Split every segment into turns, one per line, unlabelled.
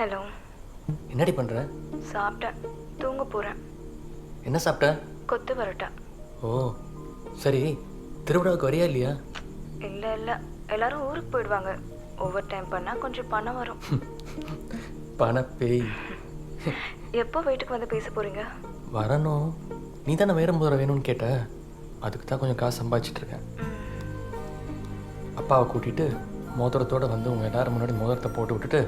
Hello.
என்னடி பண்ற?
சாப்பிட்டேன், தூங்க போகிறேன்.
என்ன சாப்பிட்ட?
கொத்து பரோட்டா.
ஓ சரி, திருவிழாவுக்கு வரியா இல்லையா?
இல்லை இல்லை, எல்லாரும் ஊருக்கு போயிடுவாங்க. ஓவர் டைம் பண்ணால் கொஞ்சம் பணம் வரும்.
பணப்பேய்.
எப்போ வீட்டுக்கு வந்து பேச போகிறீங்க?
வரணும். நீ தானே வேற முதல்ல வேணும்னு கேட்ட, அதுக்கு தான் கொஞ்சம் காசு சம்பாதிச்சிட்டு இருக்கேன். அப்பாவை கூட்டிகிட்டு மோதிரத்தோடு வந்து உங்கள் எல்லாரும் முன்னாடி மோதிரத்தை போட்டு விட்டுட்டு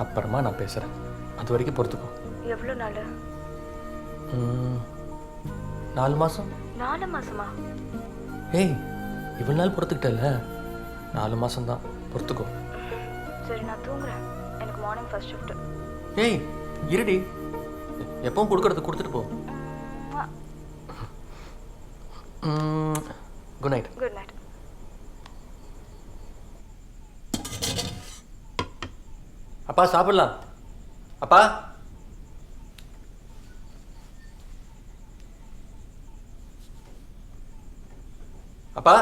அப்புறமா நான் பேசுகிறேன். அது வரைக்கும் பொறுத்துக்கோ.
எவ்வளோ நாள்?
4 மாதம்.
4 மாதமா?
ஏய், இவ்வளோ நாள் பொறுத்துக்கிட்டல, 4 மாதம்தான், பொறுத்துக்கோ.
சரி, நான் தூங்குறேன். எனக்கு மார்னிங் ஃபர்ஸ்ட் ஷிஃப்ட்.
ஏய் இருடி, எப்பவும் கொடுக்கறது கொடுத்துட்டு போ. Good night.
Good night.
அப்பா சாப்பிடலாம். அப்பா அப்பா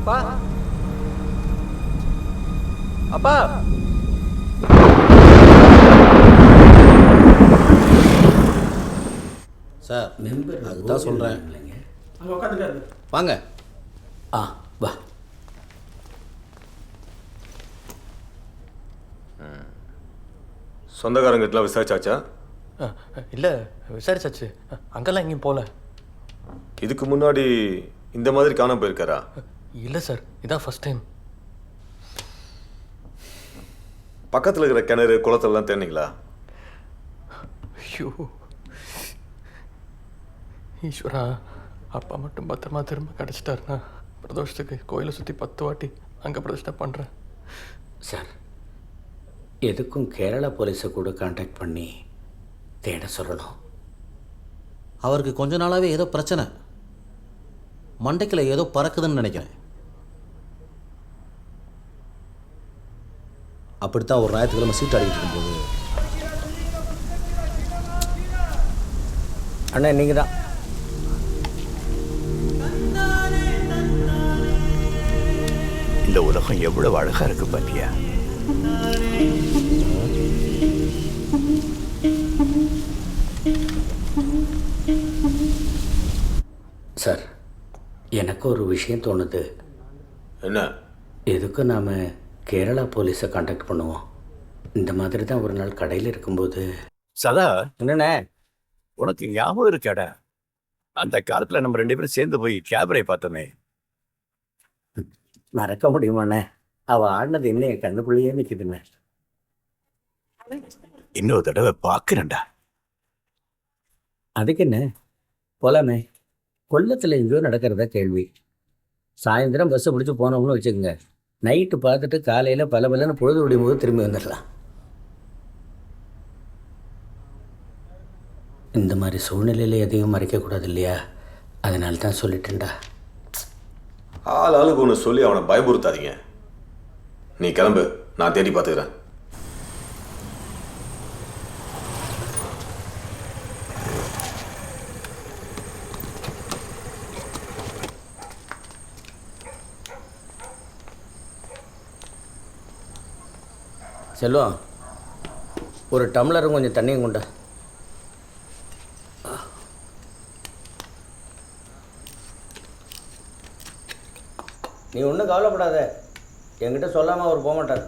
அப்பா அப்பா
சார், அதுதான் சொல்கிறேன். வாங்க.
வா.
சொந்தக்காரங்கிட்டலாம் விசாரிச்சாச்சா?
இல்லை, விசாரிச்சாச்சு. அங்கெல்லாம் எங்கேயும் போகல.
இதுக்கு முன்னாடி இந்த மாதிரி காணாம போயிருக்காரா?
இல்லை சார், இதான் ஃபர்ஸ்ட் டைம்.
பக்கத்தில் இருக்கிற கிணறு குளத்தெல்லாம் தேர்னிங்களா?
ஐயோ ஈஸ்வரா, அப்பா மட்டும் பத்திரமா திரும்ப கிடச்சிட்டாருண்ணா. பிரதோஷத்துக்கு கோயிலை சுற்றி 10 வாட்டி அங்கே பிரதிஷ்டை பண்ணுறேன்.
சார், எதுக்கும் கேரளா போலீஸை கூட கான்டாக்ட் பண்ணி தேட சொல்லணும்.
அவருக்கு கொஞ்ச நாளாகவே ஏதோ பிரச்சனை, மண்டைக்கில் ஏதோ பறக்குதுன்னு நினைக்கிறேன். அப்படித்தான் ஒரு ஞாயிற்றுக்கிழமை சீட் ஆடிக்கிட்டு இருக்கும்போது.
அண்ணா, நீங்கள் தான்.
இந்த உலகம் எவ்வளவு அழகா இருக்கு பாத்தியா?
சார், எனக்கு ஒரு விஷயம் தோணுது.
என்ன?
எதுக்கும் நாம் கேரளா போலீஸை கான்டாக்ட் பண்ணுவோம். இந்த மாதிரி தான் ஒரு நாள் கடையில் இருக்கும்போது.
சதா,
என்னண்ணே?
உனக்கு ஞாபகம் இருக்காடா, அந்த காலத்துல நம்ம 2 பேரும் சேர்ந்து போய் கேபரை பார்த்தோமே?
மறக்க முடியுமாண்ணே? அவள் ஆடினது இன்னும் என் கண்ணுக்குள்ளேயே நிற்குதுண்ணே.
இன்னொரு தடவை பார்க்கிறேன்டா.
அதுக்கு என்ன, போலாமே. கொல்லத்தில் எங்கேயோ நடக்கிறதா கேள்வி. சாயந்தரம் பஸ்ஸை பிடிச்சி போனோம்னு வச்சுக்கோங்க, நைட்டு பார்த்துட்டு காலையில் பலன்னு பொழுது விடியும் போது திரும்பி வந்துடலாம். இந்த மாதிரி சூழ்நிலையில் எதையும் மறைக்கக்கூடாது இல்லையா? அதனால தான் சொல்லிட்டேன்டா.
ஆளுக்கு ஒன்று சொல்லி அவனை பயமுறுத்தாதீங்க. நீ கிளம்பு, நான் தேடி பார்த்துக்கிறேன்.
செல்வம், ஒரு டம்ளரும் கொஞ்சம் தண்ணியும் கொண்டா. நீ ஒன்றும் கவலைப்படாத, என்கிட்ட சொல்லாமல் அவர் போக மாட்டார்.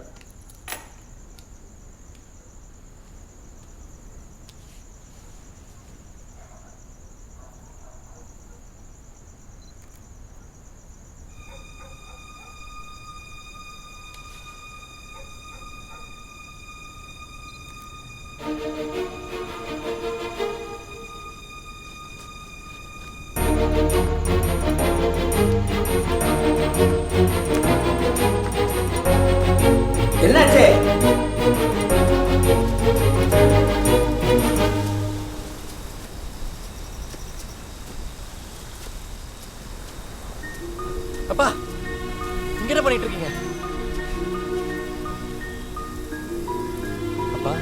அப்பா இங்க என்ன பண்ணிட்டு இருக்கீங்க? அப்பா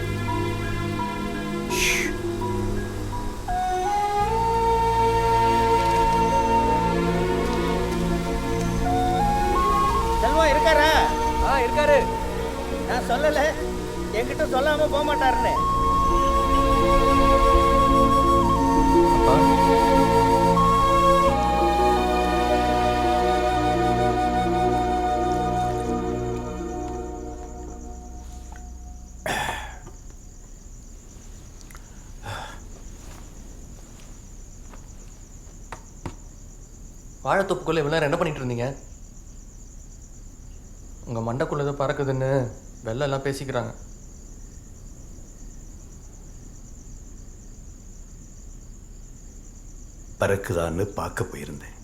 செல்வம் இருக்காரா?
இருக்காரு.
நான் சொல்லல, என்கிட்ட சொல்லாம போக மாட்டாருன்னு.
அப்பா வாழைத்தோப்புக்குள்ள இவ்வளோ நேரம் என்ன பண்ணிட்டு இருந்தீங்க? உங்க மண்டைக்குள்ள ஏதோ பறக்குதுன்னு வெள்ளம் எல்லாம் பேசிக்கிறாங்க.
பறக்குதான்னு பார்க்க போயிருந்தேன்.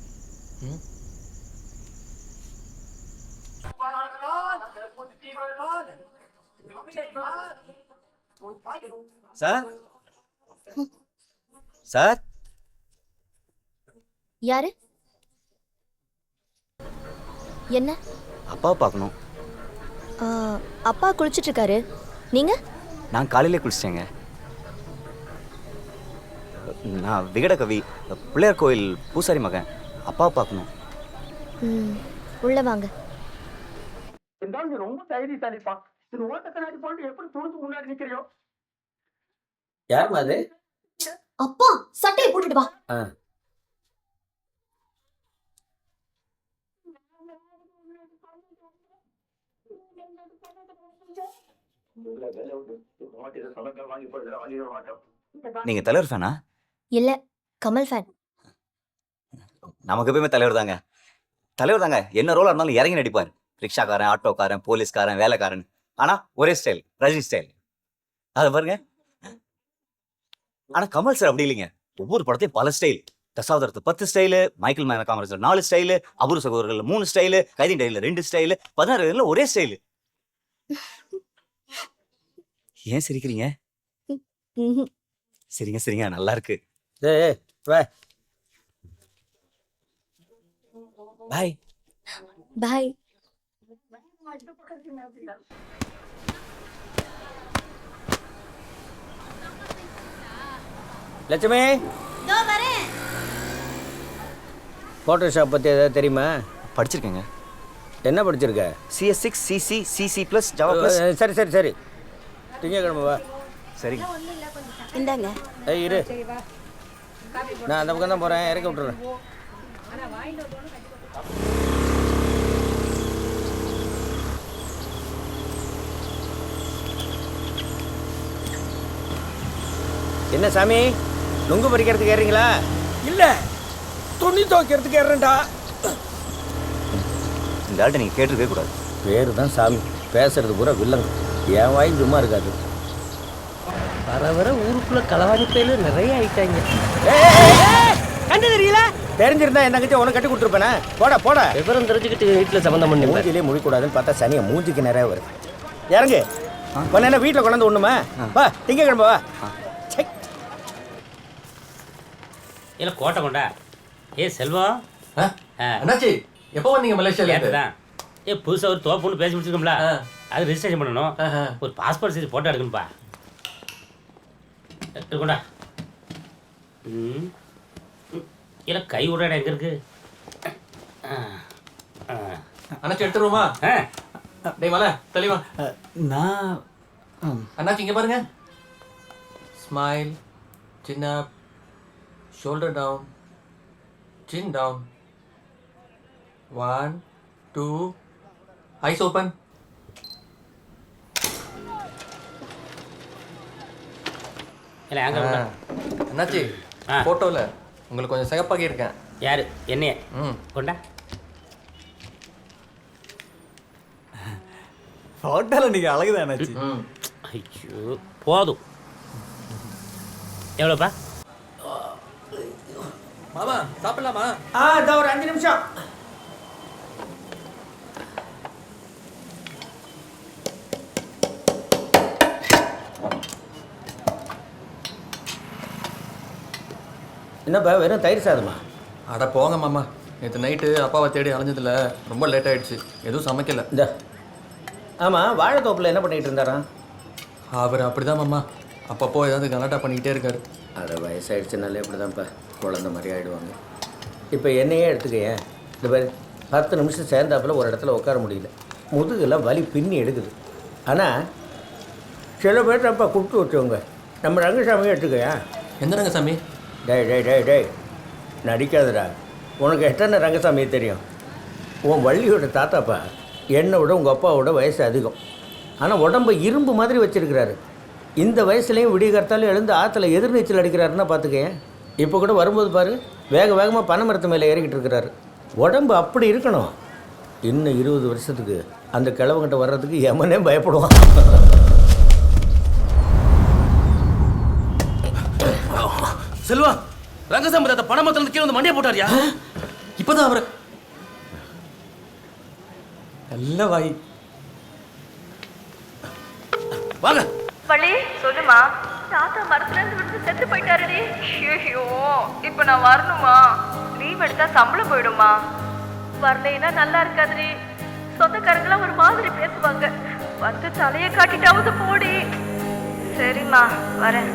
சார் சார்
யாரு? என்ன?
அப்பாவை பார்க்கணும்.
அப்பா குளிச்சிட்டு இருக்காரு. நீங்க?
நான் காலையிலே குளிச்சிட்டேங்க. நான் விகட கவி, பிள்ளையார் கோயில் பூசாரி மகன். அப்பாவை பார்க்கணும்.
உள்ள வாங்க.
ரொம்ப தைரியசாலிப்பா. இது ஓட்ட கண்ணாடி போட்டு எப்படி துணிச்சு முன்னாடி நிக்கிறியோ? யாருமா அது?
அப்பா சட்டையை போட்டுட்டு வா.
நீங்க தலைவர் ஃபேனா?
இல்ல, கமல் ஃபேன்.
நமக்கு எப்பயுமே தலைவர் தாங்க. தலைவர் தாங்க. என்ன ரோலா இருந்தாலும் இறங்கி நடிப்பார். ரிக்ஷாக்காரன், ஆட்டோக்காரன், போலீஸ்காரன், வேலைக்காரன். ஆனா ஒரே ஸ்டைல், ரஜினி ஸ்டைல். அதை பாருங்க. ஆனா கமல் சார் அப்படி இல்லைங்க. ஒவ்வொரு படத்தையும் பல ஸ்டைல். தசாவதாரத்து 10 ஸ்டைலு, மைக்கேல் மேன காமராஜர் 4 ஸ்டைலு, அபூர்வ சகோதரர்கள் 3 ஸ்டைலு, கைதி டைல 2 ஸ்டைலு, 16 ஒரே ஸ்டைலு. ஏன் சிரிக்கிறீங்க? சரிங்க சரிங்க, நல்லா இருக்கு. பாய்
பாய்.
லட்சுமி, போட்டோஷாப் பற்றி ஏதாவது தெரியுமா?
படிச்சிருக்கேங்க.
என்ன படிச்சிருக்க?
CS6 CC CC+ Java plus.
சரி சரி சரி, திங்கக்கிழமை வா.
சரிங்க.
இந்தாங்க.
இரு, நான் அந்த பக்கம் தான் போகிறேன், இறக்கி விட்டுறேன். என்ன சாமி, நுங்கு பறிக்கிறதுக்கு ஏறீங்களா?
இல்லை, துணி துவைக்கிறதுக்கு ஏறேன்டா.
இந்த ஆள்கிட்ட நீங்கள் கேட்டிருக்கவே கூடாது.
பேரு தான் சாமி, பேசுறது பூரா வில்லங்க. என் வாயும் சும்மா இருக்காது.
வர வர ஊருக்குள்ள களவாணி பேரு நிறைய ஆயிட்டாங்க. கண்டு தெரியல?
தெரிஞ்சிருந்தா என் தங்கச்சி உனக்கு கட்டி கொடுத்துருப்பேனே. போடா போடா.
விவரம் தெரிஞ்சுக்கிட்டு வீட்டில் சம்மந்தம் பண்ணி
மூஞ்சிலே முடிக்கூடாதுன்னு பார்த்தா சனியை மூஞ்சிக்கு நிறைய வருது. இறங்கு. கொஞ்ச என்ன வீட்டில் கொண்டாந்து ஒண்ணுமா? வா, திங்கக்கிழமை வா.
இல்லை கோட்டை கொண்டா. ஏ செல்வம்,
அண்ணாச்சி எப்போ வந்தீங்க மலேசியால?
தான் புதுசாக ஒரு தோப்புன்னு பேசி முடிச்சிருக்கோம்ல, அது ரெஜிஸ்ட்ரேஷன் பண்ணணும். ஒரு பாஸ்போர்ட் சைஸ் ஃபோட்டோ எடுக்கணும்ப்பா. எடுத்துக்கொண்டா. இல்லை கை விட இடம் எங்கே இருக்கு?
அண்ணாச்சி எடுத்துருவோமா? டேய் மலை தெளிவா.
நான்
அண்ணாச்சி இங்கே பாருங்க. ஸ்மைல், சின்ன shoulder down, chin down. 1, 2, eyes open.
இல்லை அங்கே
அண்ணாச்சி ஃபோட்டோவில் உங்களுக்கு கொஞ்சம் சிகப்பாகி இருக்கேன்.
யார்? என்னைய? கொண்டா.
ஃபோட்டோவில் நீங்கள் அழகுதான்.
ஐயோ போதும். எவ்வளோப்பா?
மாமா சாப்பிடலாமா?
இதான் ஒரு 5 நிமிஷம்.
என்னப்பா வெறும் தயிர் சாதமா?
அட போங்க மாமா, நேற்று நைட்டு அப்பாவை தேடி அலைஞ்சதில் ரொம்ப லேட் ஆயிடுச்சு, எதுவும் சமைக்கல.
இந்த ஆமாம் வாழைத்தோப்பில் என்ன பண்ணிகிட்டு இருந்தாராம்?
அவர் அப்படிதான் மாமா, அப்பப்போ ஏதாவது கலாட்டா பண்ணிக்கிட்டே இருக்காரு.
அதை வயசாகிடுச்சுனாலே இப்படி தான்ப்பா, குழந்த மாதிரி ஆகிடுவாங்க. இப்போ என்னையே எடுத்துக்கையேன், இந்த மாதிரி 10 நிமிஷம் சேர்ந்தாப்பில் ஒரு இடத்துல உட்கார முடியல, முதுகெல்லாம் வலி பின்னி எடுக்குது. ஆனால் சில பேர் அப்பா கூப்பிட்டு வச்சவங்க, நம்ம ரங்கசாமியை எடுத்துக்கையா.
எந்த ரங்கசாமி?
டேய் டேய் டேய் டேய் நடிக்காதடா, உனக்கு எத்தனை ரங்கசாமியை தெரியும்? உன் வள்ளியோட தாத்தாப்பா என்னை விட உங்கள் அப்பாவோட வயசு அதிகம், ஆனால் உடம்பை இரும்பு மாதிரி வச்சுருக்கிறாரு. இந்த வயசுலேயும் விடிய கர்த்தாலும் எழுந்து ஆற்றுல எதிர்நீச்சல் அடிக்கிறாருன்னா பார்த்துக்கேன். இப்போ கூட வரும்போது பாரு, வேக வேகமாக பனை மரத்து மேலே ஏறிக்கிட்டு இருக்கிறாரு. உடம்பு அப்படி இருக்கணும். இன்னும் 20 வருஷத்துக்கு அந்த கிழவங்கிட்ட வர்றதுக்கு எமனே பயப்படுவான்.
செல்வா, ரங்கசாமி தாத்தா பணமரத்துல கீழே வந்து மண்டியை போட்டாரியா?
இப்போதான் அவர் நல்ல வாய்.
வாங்க.
வள்ளி சொல்லுமா. தாத்தா மரத்துல இருந்து விட்டு செத்து போயிட்டாருடி. ஐயோ, இப்போ நான் வரணுமா? லீவ் எடுத்தா சம்பளம் போயிடுமா? வரலைன்னா நல்லா இருக்காதுடி. சொந்தக்காரங்களாம் ஒரு மாதிரி பேசுவாங்க. வந்து தலையை காட்டிட்டாவது போடி. சரிம்மா, வரேன்.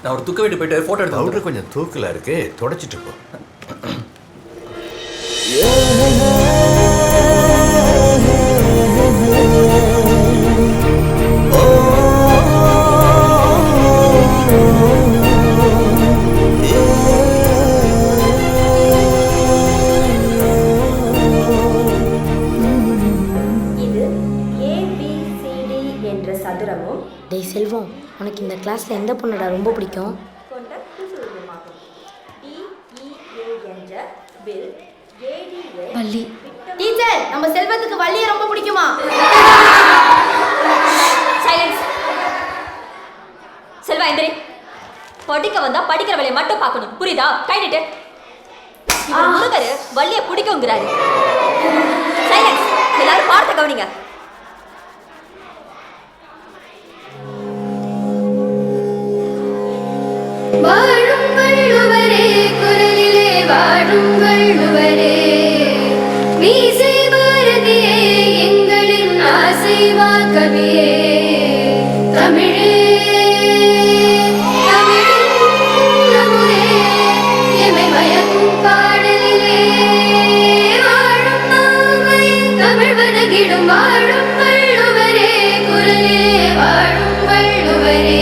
நான் ஒரு துக்க வீட்டு போயிட்டு ஃபோட்டோ எடுத்து
பவுடர் கொஞ்சம் தூக்கலா இருக்கு, தொடச்சிட்டு போ.
இது ABCD என்ற சதுரமும். டேய் செல்வம், உனக்கு இந்த கிளாஸ்ல எந்த பொண்ணடா ரொம்ப பிடிக்கும்? கொண்ட குசுருமாகும். DEA என்ற வில் ADA வள்ளி. டீச்சர், நம்ம செல்வத்துக்கு வள்ளியை ரொம்ப பிடிக்குமா?
சைலன்ஸ். செல்வா எந்திரி. படிக்க வந்தா படிக்கிற வேலையை மட்டும் பார்க்கணும், புரியுதா? கை நீட்டு. இவர் முருகர் வள்ளியை பிடிக்குங்கிறாரு. சைலன்ஸ். எல்லாரும் பார்த்து கவனிங்க.
வாழும் வள்ளுவரே, குரலிலே வாழும் வள்ளுவரே, மீசை பாரதியே, எங்களின் ஆசை வாக்கவியே, தமிழே தமிழின் அமுதே, எமை மயக்கும் பாடலிலே, வாழும் நாமை தமிழ் வணங்கிடும் வாழும் வள்ளுவரே, குரலிலே வாழும் வள்ளுவரே.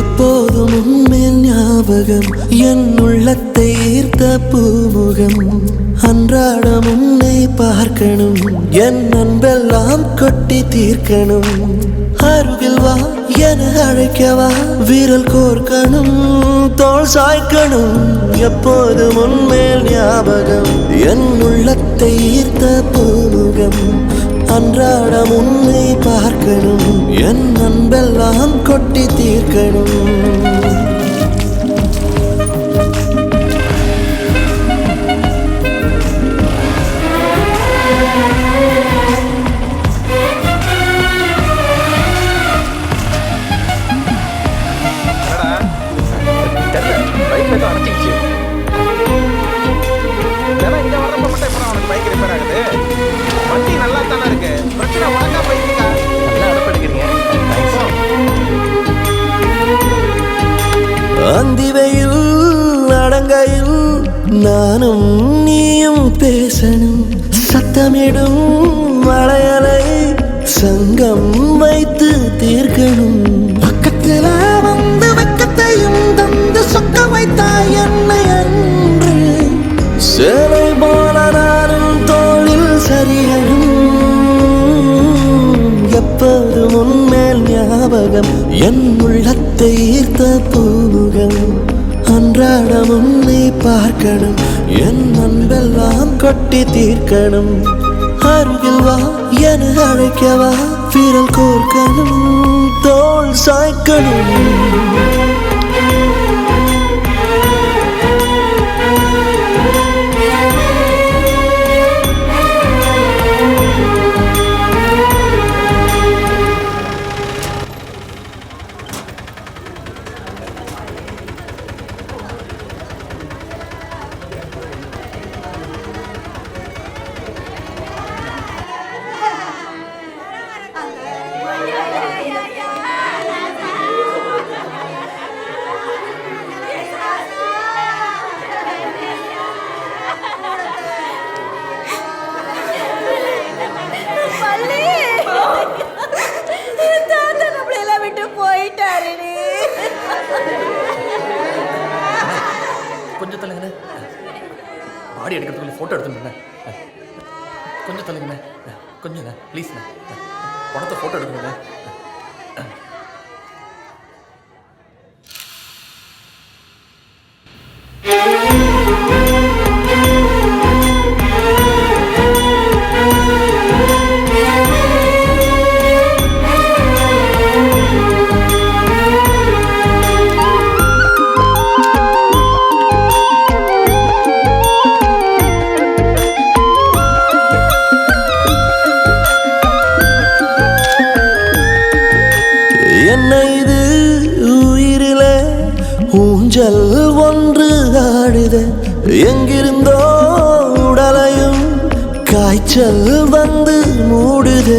எப்போதும் உன்மேல் ஞாபகம், என் உள்ளத்தை ஈர்த்த பூமுகம், அன்றாடம் உன்னை பார்க்கணும், என் அன்பெல்லாம் கொட்டி தீர்க்கணும், அருகில் வா என அழைக்கவா, விரல் கோர்க்கணும், தோள் சாய்க்கணும், எப்போதும் உன்மேல் ஞாபகம், என் உள்ளத்தை ஈர்த்த பூமுகம், அன்றாடம் உன்னை பார்க்கணும், என் அன்பெல்லாம் கொட்டி தீர்க்கணும்.
தெரியல, பைக்ல தான் அடைச்சிக்கிச்சு.
சத்தமிடும் மலையலை சங்கம் வைத்து தீர்க்கணும். பக்கத்துல வந்து வெக்கத்தையும் தந்து சொக்க வைத்தாய் என்னை அன்று. சேலை போல நானும் தோளில் சரியணும். எப்போதும் உன்மேல் ஞாபகம் என் உள்ளத்தை ஈர்த்த பூமுகம். அன்றாடம் உன்னை பார்க்கணும், என் அன்பெல்லாம் கொட்டி தீர்க்கணும். அருகில் வா என அழைக்கவா, விரல் கோர்க்கணும், தோள் சாய்க்கணும்.
கொஞ்சம் தள்ளுங்கண்ணே, பாடி எடுக்கிறதுக்குள்ள ஃபோட்டோ எடுத்துருந்தேண்ணே. கொஞ்சம் தள்ளுங்கண்ணே, கொஞ்சம்ண்ணே ப்ளீஸ்ண்ணே, படத்தை ஃபோட்டோ எடுத்துருந்தேண்ணே. என்ன இது உயிரில ஊஞ்சல் ஒன்று ஆடுது. எங்கிருந்தோ உடலையும் காய்ச்சல் வந்து மூடுது.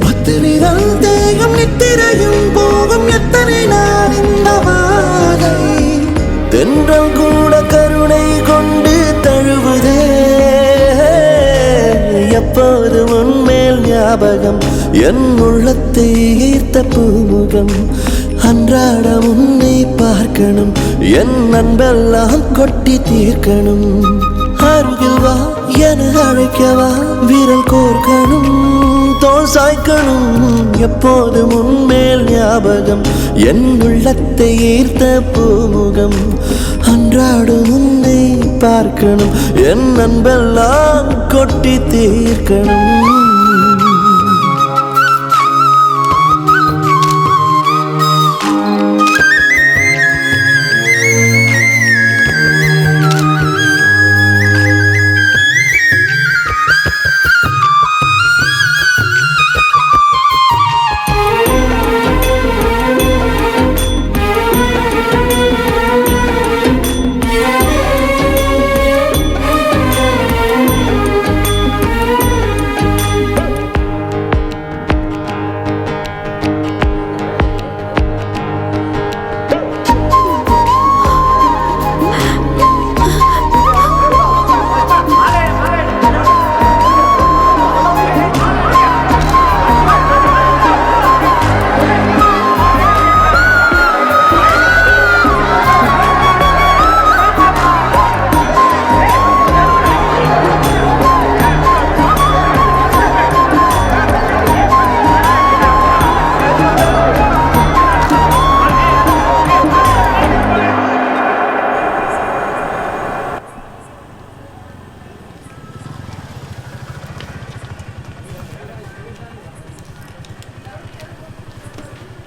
10 விரல் தேகம் நித்திரையும் போகும் எத்தனை நாள் இந்த வாழை. தென்றல் கூட கருணை கொண்டு தழுவுதே. எப்போது உன்மேல் ஞாபகம் என் உள்ளத்தை ஈர்த்த பூமுகம். அன்றாடம் உன்னை பார்க்கணும், என் அன்பெல்லாம் கொட்டி தீர்க்கணும். அருகில் வா என அழைக்கவா, விரல் கோர்க்கணும், தோள் சாய்க்கணும். எப்போதும் உன்மேல் ஞாபகம் என் உள்ளத்தை ஈர்த்த பூமுகம். அன்றாடம் உன்னை பார்க்கணும், என் அன்பெல்லாம் கொட்டி தீர்க்கணும்.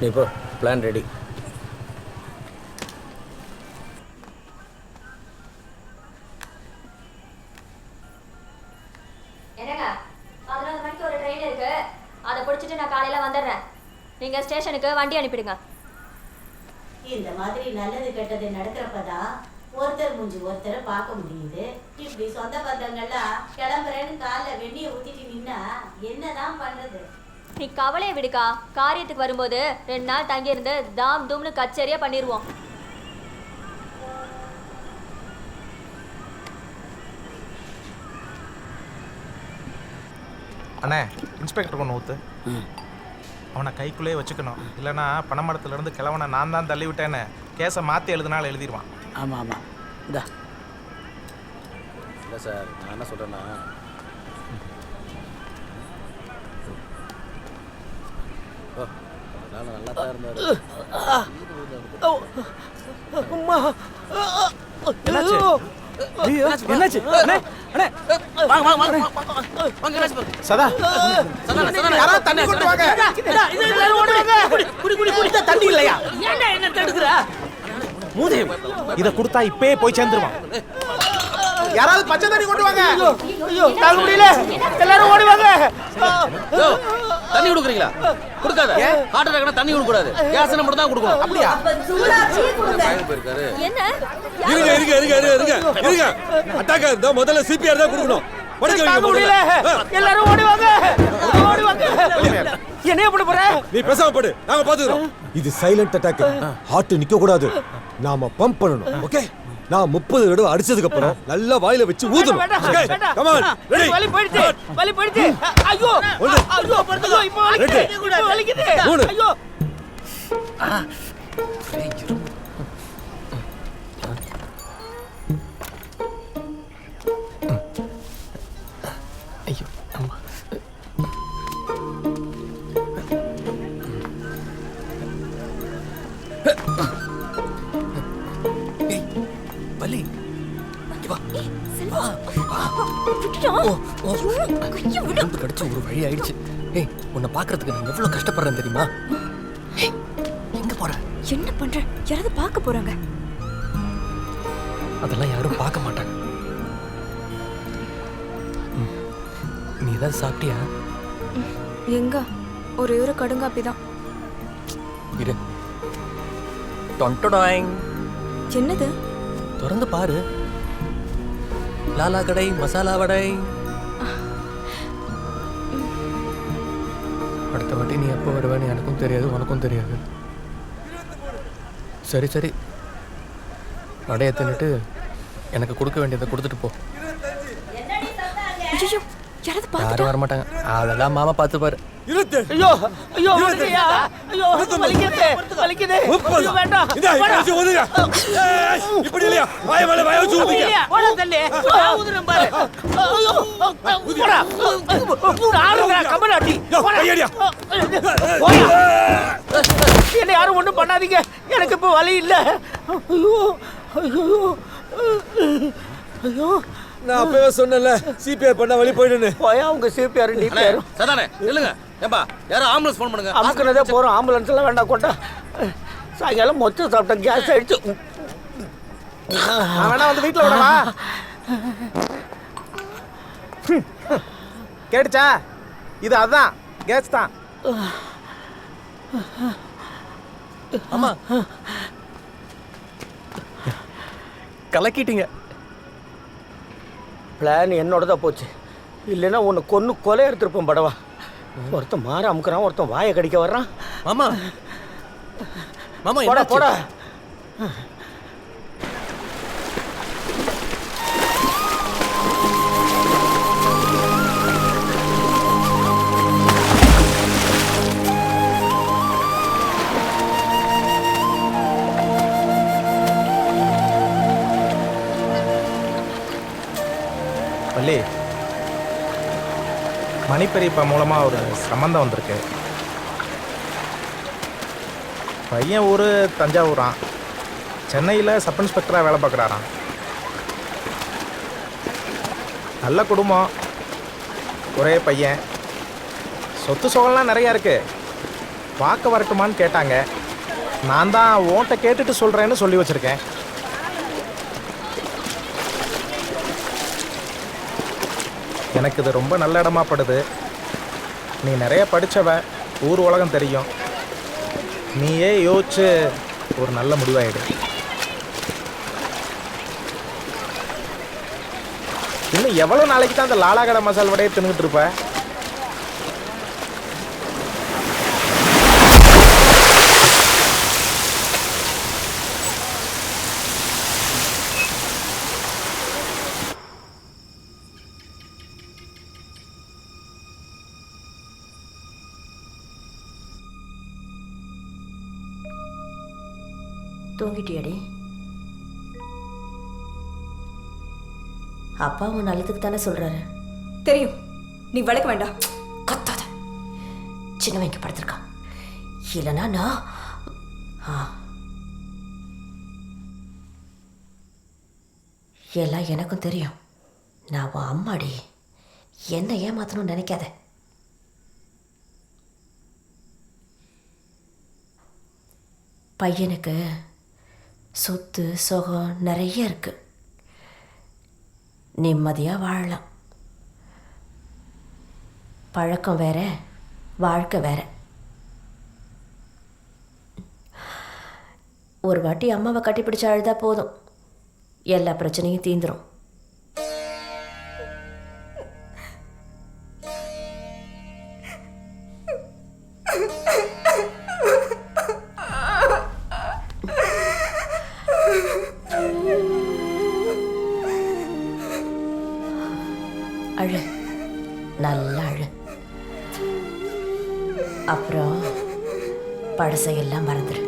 இப்போ பிளான் ரெடி.
என்னங்க 11 மணிக்கு ஒரு ட்ரெயின் இருக்கு, அதை பிடிச்சிட்டு நான் காலையில வந்துடுறேன். நீங்க ஸ்டேஷனுக்கு வண்டி அனுப்பிடுங்க.
இந்த மாதிரி நல்லது கெட்டது நடக்கிறப்பதான் ஒருத்தர் மூஞ்சி ஒருத்தரை பார்க்க முடியுது. இப்படி சொந்த பந்தங்கள்லாம் கிளம்புறேன்னு காலில் வெண்ணியை ஊத்திட்டு நின்னா என்னதான் பண்றது?
நீ கவலையை விடுக்கா. காரியத்துக்கு வரும்போது 2 நாள் தங்கியிருந்து தாம் தூம்னு கச்சேரியா பண்ணிடுவோம்.
அண்ணே இன்ஸ்பெக்டர் ஒன்று ஊற்று. அவனை கைக்குள்ளேயே வச்சுக்கணும், இல்லைன்னா பனைமரத்துலேருந்து கிழவனை நான் தான் தள்ளி விட்டேன்னு கேஸை மாற்றி எழுதினாலும் எழுதிடுவான்.
ஆமாம் ஆமாம். இந்தா
இல்லை சார், நான் என்ன சொல்கிறேன்னா, நல்லா தான் இருந்தார்.
என்னாச்சு?
சதா
யாராவது தண்ணி கொண்டு வாங்க. தண்ணி இல்லையா? ஏன்டா என்ன தடுக்குற?
மூதேவ் இதை கொடுத்தா இப்பயே போய் சேர்ந்துருவான்.
யாராவது பச்சை தண்ணி கொண்டு வாங்க. தாங்க முடியல, எல்லாரும் ஓடி வாங்க.
தண்ணி கொடுக்குறீங்களா? கொடுக்காத. ஹார்ட் அட்டாக்னா தண்ணி கொடுக்க கூடாது, கேஸ் மட்டும் தான் கொடுக்கணும்.
அப்படியா?
இருங்க. அட்டாக்கா இருந்தா முதல்ல சிபிஆர் தான் கொடுக்கணும்.
தாங்க முடியல, எல்லாரும் ஓடி வாங்க. என்ன பண்ண போற?
நீ பேசாம படு, நாங்க பாத்துக்கிறோம். இது சைலண்ட் அட்டாக். ஹார்ட் நிக்க கூடாது, நாம பம்ப் பண்ணணும். ஓகே, நான் 30 தடவை அடிச்சதுக்கு அப்புறம் நல்லா வாயில வச்சு ஊதணும். Okay, come on, ready.
வலி போயிடுச்சு. ஐயோ ஐயோ, படுத்துக்கோ. இப்போ வலிக்குது. ஐயோ
ஐயோ அம்மா.
வலி.
உடம்பு கடிச்சு ஒரு வழி ஆயிடுச்சு. ஏய், உன்னை பாக்குறதுக்கு நான் எவ்வளவு கஷ்டப்படுறேன் தெரியுமா? எங்க போற?
என்ன பண்ற? யாராவது பார்க்க போறாங்க.
அதெல்லாம் யாரும் பார்க்க மாட்டாங்க. நீ ஏதாவது சாப்பிட்டியா?
எங்க? ஒரே ஒரு கடுங்காப்பி தான்.
இரு. டொன்டொடாயிங்.
என்னது?
திறந்து பாரு. லாலா கடை மசாலா வடை. அடுத்த வாட்டி நீ எப்போ வருவேன்னு எனக்கும் தெரியாது, உனக்கும் தெரியாது. சரி சரி, வடையை தின்னுட்டு எனக்கு கொடுக்க வேண்டியதை கொடுத்துட்டு போ.
ஐயோ, யாராவது
யாரும்
பார்த்துட்டா?
வர மாட்டாங்க, அதெல்லாம் மாமா பார்த்து பாரு.
ஐயோ ஐயோ, வலிக்குதுயா. ஐயோ வலிக்குது, வலிக்குது. ஐயோ, வேண்டாம்.
இப்படி இல்லையா? வாய மேல வாய வச்சு ஊதுங்க.
போடா தள்ளி. ஊதுறேன் பாரு. ஐயோ போடா. ஆறுங்க கமலாட்டி.
கையடியா.
போயா. என்ன யாரும் ஒண்ணும் பண்ணாதீங்க, எனக்கு இப்ப வலி இல்ல. ஐயோ ஐயோ ஐயோ.
நான் அப்பவே சொன்னேன்ல, சிபிஆர் பண்ணா வலி போயிடுன்னு.
போயா உங்க சிபிஆர் டிபிஆர்.
சதானே இல்லங்க, ஏம்பா யாரும் ஆம்புலன்ஸ் ஃபோன் பண்ணுங்க.
அமுக்குனதே போறோம், ஆம்புலன்ஸ் எல்லாம் வேண்டாம். கொண்டா சாயங்காலம் மொத்தம் சாப்பிட்டேன், கேஸ் ஆயிடுச்சு.
வேணா வந்து வீட்டில் விடவா? கேட்டுச்சா? இது அதான் கேஸ் தான்.
ஆமா, கலக்கிட்டீங்க.
பிளான் என்னோட தான் போச்சு, இல்லைன்னா உன்னை கொன்று கொலை எடுத்துருப்போம் படவா. ஒருத்தன் மாற அமுக்குறான், ஒருத்தன் வாயை கடிக்க வர்றான்.
மாமா மாமா
போடா போடா.
பள்ளி மணிப்பெரியப்பா மூலமாக ஒரு சம்மந்தம் வந்திருக்கு. பையன் ஊர் தஞ்சாவூரான், சென்னையில் சப் இன்ஸ்பெக்டராக வேலை பார்க்குறாராம். நல்ல குடும்பம், ஒரே பையன், சொத்து சுகம்லாம் நிறையா இருக்குது. பார்க்க வரட்டுமான்னு கேட்டாங்க. நான் தான் ஓன்ட்ட கேட்டுட்டு சொல்கிறேன்னு சொல்லி வச்சுருக்கேன். எனக்கு இது ரொம்ப நல்ல இடமா படுது. நீ நிறைய படித்தவ, ஊர் உலகம் தெரியும். நீயே யோசிச்சு ஒரு நல்ல முடிவாயிடு. இன்னும் எவ்வளோ நாளைக்கு தான் அந்த லாலா கடை மசால் வடையை தின்னுட்டு இருப்ப?
தூங்கிட்டியாடி? அப்பா உன் நல்லதுக்கு தானே சொல்றாரு.
தெரியும், நீ விளக்க வேண்டாம்.
கத்தாத, சின்ன வைக்க படுத்திருக்கான். இல்லைனா நான் எல்லாம் எனக்கும் தெரியும். நான் உன் அம்மாடி, என்ன ஏமாத்தணும்னு நினைக்காத. பையனுக்கு சொத்து சுகம் நிறைய இருக்கு. நிம்மதியாக வாழலாம். பழக்கம் வேற, வாழ்க்கை வேற. ஒரு வாட்டி அம்மாவை கட்டிப்பிடிச்சு அழுதா போதும், எல்லா பிரச்சனையும் தீந்துரும். அழு, நல்லா அழு. அப்புறம் பழசையெல்லாம் மறந்துடு.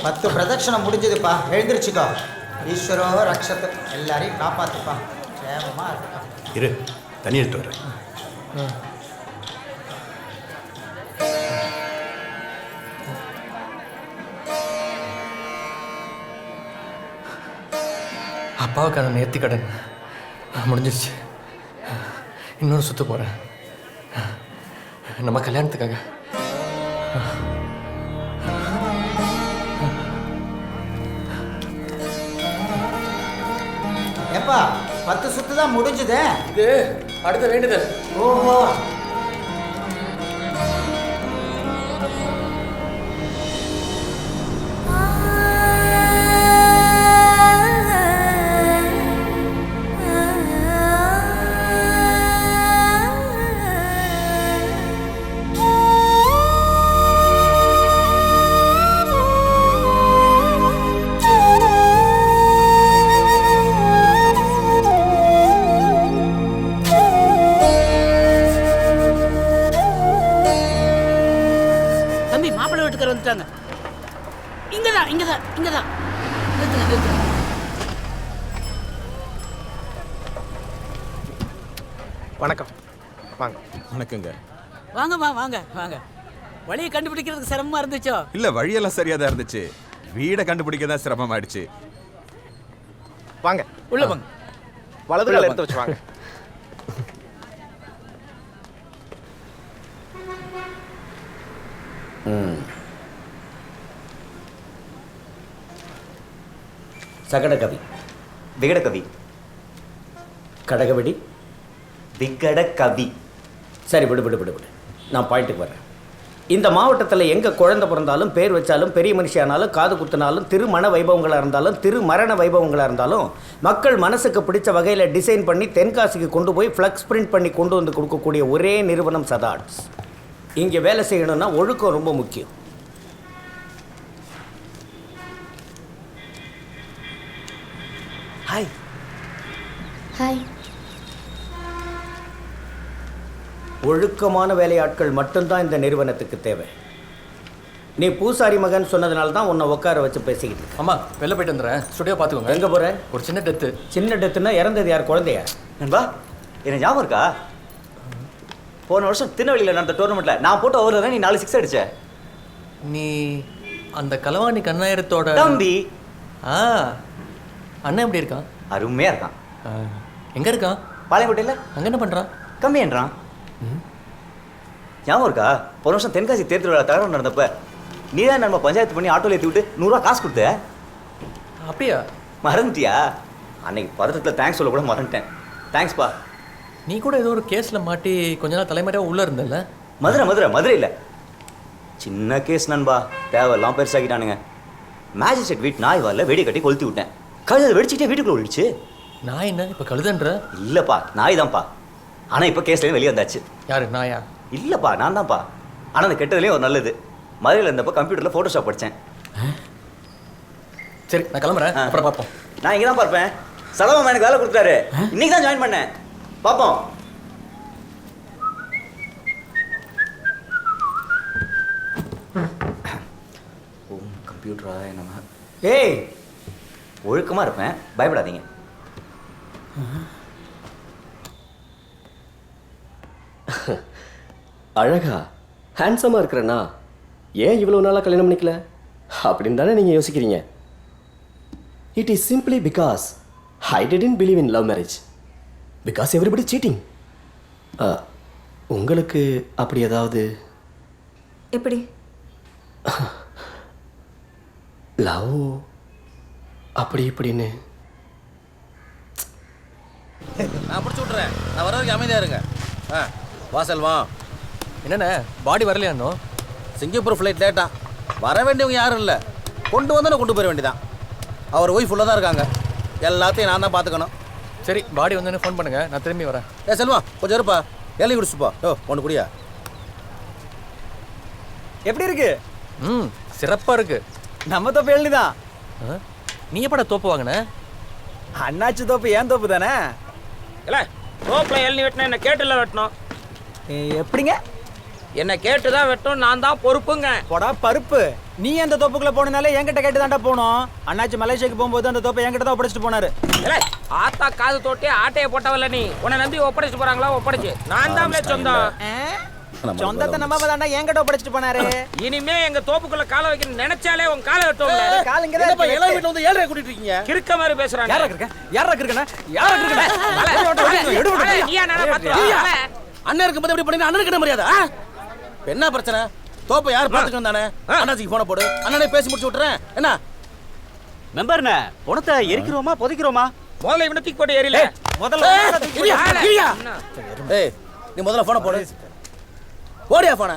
பத்து பிரதட்சணம் முடிஞ்சதுப்பா, எழுந்திருச்சுக்கோ. ஈஸ்வரோ ரக்ஷத்து, எல்லாரையும் காப்பாத்துப்பா, சேமமா இருப்பா.
இரு, தண்ணி எடுத்து வரேன்.
அப்பாவுக்கான நேர்த்தி கடன் முடிஞ்சிருச்சு. இன்னொரு சுற்று போகிறேன், நம்ம கல்யாணத்துக்காக.
ஏப்பா 10 சுத்து தான் முடிஞ்சுதே.
இது அடுத்த வேண்டுதல்.
ஓஹோ,
வந்துட்டாங்க. இங்கதான் இங்கதான் இங்கதான்.
வணக்கம். வாங்க.
வணக்கங்க.
வாங்கம்மா, வாங்க வாங்க. வழியை கண்டுபிடிக்கிறதுக்கு சிரமமா இருந்துச்சோ?
இல்ல, வழியெல்லாம் சரியா தான் இருந்துச்சு, வீடை கண்டுபிடிக்க தான் சிரமமாயிடுச்சு.
வாங்க
உள்ள வாங்க.
வலது கால எடுத்து வச்சு வாங்க.
சகடகவி,
விகடகவி,
கடகவடி,
விகடகவி.
சரி, விடு விடு விடு விடு, நான் பாயிண்ட்டுக்கு வரேன். இந்த மாவட்டத்தில் எங்கே குழந்தை பிறந்தாலும், பேர் வச்சாலும், பெரிய மனுஷியானாலும், காது குத்தினாலும், திருமண வைபவங்களாக இருந்தாலும், திருமரண வைபவங்களாக இருந்தாலும், மக்கள் மனசுக்கு பிடிச்ச வகையில் டிசைன் பண்ணி தென்காசிக்கு கொண்டு போய் ஃப்ளக்ஸ் பிரிண்ட் பண்ணி கொண்டு வந்து கொடுக்கக்கூடிய ஒரே நிறுவனம் சதார்ட்ஸ். இங்கே வேலை செய்யணும்னா ஒழுக்கம் ரொம்ப முக்கியம்.
ஹாய்.
ஹாய்.
ஒழுக்கமான வேலையாட்கள் மட்டும்தான் இந்த நிறுவனத்துக்கு தேவை. நீ பூசாரி மகன் சொன்னதுனால தான் உன்னை உட்கார வச்சு பேசிக்கிட்டு இருக்க.
அம்மா, வெளில போயிட்டு வந்துடுறேன், ஸ்டுடியோ பார்த்துக்கோங்க.
எங்கே போகிற?
ஒரு சின்ன டெத்து.
சின்ன டெத்துன்னா இறந்தது யார்? குழந்தையா?
நண்பா, என்ன ஞாபகம் இருக்கா? போன வருஷம் திருநெல்வேலியில் நடந்த டோர்னமெண்ட்டில் நான் போட்டு ஓவரில் தான் நீ 4 6 அடிச்ச.
நீ அந்த கலவாணி கண்ணாயிரத்தோட
தம்பி.
அண்ணன் எப்படி இருக்கான்?
அருமையாக இருக்கான்.
எங்கே இருக்கான்?
பாளையங்கோட்டையில்.
அங்கே என்ன பண்ணுறான்?
கம்மியான்றான். ஞாபகம் இருக்கா? போன வருஷம் தென்காசி தேர் திருவிழா தகவல் நடந்தப்ப நீ தான் நம்ம பஞ்சாயத்து பண்ணி ஆட்டோவில் ஏற்றி விட்டு 100 ரூபா காசு கொடுத்த.
அப்படியா?
மறந்துட்டியா? அன்னைக்கு பதட்டத்தில் தேங்க்ஸ் சொல்ல கூட மறந்துட்டேன். தேங்க்ஸ்ப்பா.
நீ கூட ஏதோ ஒரு கேஸில் மாட்டி கொஞ்ச நாள் தலைமுறையாக உள்ளே இருந்தல்ல?
மதுரை இல்லை. சின்ன கேஸ் நண்பா, தேவையெல்லாம் பெருசாக்கிட்டானுங்க. மேஜிஸ்ட்ரேட் வீட்டு நாய் வரல, வெடி கட்டி கொளுத்தி விட்டேன். கழுதை வெடிச்சுட்டே வீட்டுக்குள்ள ஓடிடுச்சு.
நான் என்ன இப்போ கழுதன்ற?
இல்லைப்பா, நாய் தான்ப்பா. ஆனால் இப்போ கேஸ்லேயும் வெளியே வந்தாச்சு.
யாரு, நாயா?
இல்லைப்பா, நான் தான்ப்பா. ஆனால் அந்த கெட்டதுலேயும் ஒரு நல்லது. மதுரையில் இருந்தப்போ கம்ப்யூட்டரில் ஃபோட்டோஷாப் படித்தேன்.
சரி, நான் கிளம்புறேன், அப்புறம் பார்ப்போம்.
நான் இங்கே தான் பார்ப்பேன். சலவாமா எனக்கு வேலை கொடுத்தாரு, இன்னைக்கு தான் ஜாயின் பண்ணேன். பார்ப்போம். ஓம் கம்ப்யூட்டரா நம்ம.
ஏய்,
ஒழுக்கமாக இருப்பேன், பயப்படாதீங்க.
அழகா ஹேண்ட்ஸமாக இருக்கிறேன்னா ஏன் இவ்வளோ நாளாக கல்யாணம் பண்ணிக்கல அப்படின்னு தானே நீங்கள் யோசிக்கிறீங்க. It is simply because I didn't believe in love marriage because everybody cheating. உங்களுக்கு அப்படி ஏதாவது
எப்படி
லவ் அப்படி இப்படின்னு?
நான் பிடிச்சி விட்றேன், நான் வர வரைக்கும் அமைதியாக இருங்க. வாசல் வா.
என்னண்ணே பாடி வரலையானோ?
சிங்கப்பூர் ஃப்ளைட் லேட்டா, வர வேண்டியவங்க யாரும் இல்லை, கொண்டு வந்தானே கொண்டு போயிட வேண்டியதான். அவர் ஒய்ஃப் ஃபுல்லாக தான் இருக்காங்க, எல்லாத்தையும் நான் தான் பார்த்துக்கணும்.
சரி, பாடி வந்தோடனே ஃபோன் பண்ணுங்க, நான் திரும்பி வரேன்.
செல்வா கொஞ்சம் இருப்பா, இளநீ குடிச்சுப்பா. ஒன்று குடியா.
எப்படி இருக்கு?
சிறப்பாக இருக்கு.
நம்ம தோப்பு இளநீ தான்.
நீ எப்படா தோப்பு வாங்கின?
அண்ணாச்சி தோப்பு ஏன் தோப்பு தானே?
இல்லை, தோப்பில் இளநீ வெட்டினா என்ன கேட்டுல வெட்டணும்.
எப்படிங்க?
என்ன கேட்டு தான் வெட்டும், நான் தான் பொறுப்புங்க.
போடா பருப்பு, நீ அந்த தோப்புக்குள்ள போனனால என்கிட்ட கேட்டு தான்டா போனோம். அண்ணாச்சி மலேசியாவுக்கு போகும்போது அந்த தோப்பை என்கிட்ட தான் ஒப்படைச்சிட்டு போனாரு.
இல்லை, ஆத்தா காது தோட்டி ஆட்டையை போட்டவல்ல நீ, உன்னை நம்பி ஒப்படைச்சு போறாங்களா? ஒப்படைச்சு நான் தான் சொந்தம்.
சொந்தத்தை நம்ம தாண்டா என்கிட்ட ஒப்படைச்சிட்டு போனாரு.
இனிமே எங்க தோப்புக்குள்ள காலை வைக்க நினைச்சாலே உன் காலை வெட்டும்.
காலுங்க
எல்லாம் வீட்டில் வந்து 7 கூட்டிட்டு இருக்கீங்க.
கிறுக்க மாதிரி பேசுறாங்க.
அண்ணன் இருக்கும்போது எப்படி பண்ணி அண்ணனுக்கு என்ன மரியாதை? என்ன பிரச்சனை? தோப்பை யார் பார்த்துக்கணும் தானே? அண்ணாச்சிக்கு போன போடு, அண்ணனே பேசி முடிச்சு விட்டுறேன். என்ன
மெம்பர்ண்ணே, பணத்தை எரிக்கிறோமா புதைக்கிறோமா?
முதல்ல இவனை தூக்கி போட்டு ஏறில.
ஏய், நீ முதல்ல போன போடு. ஓடியா போன.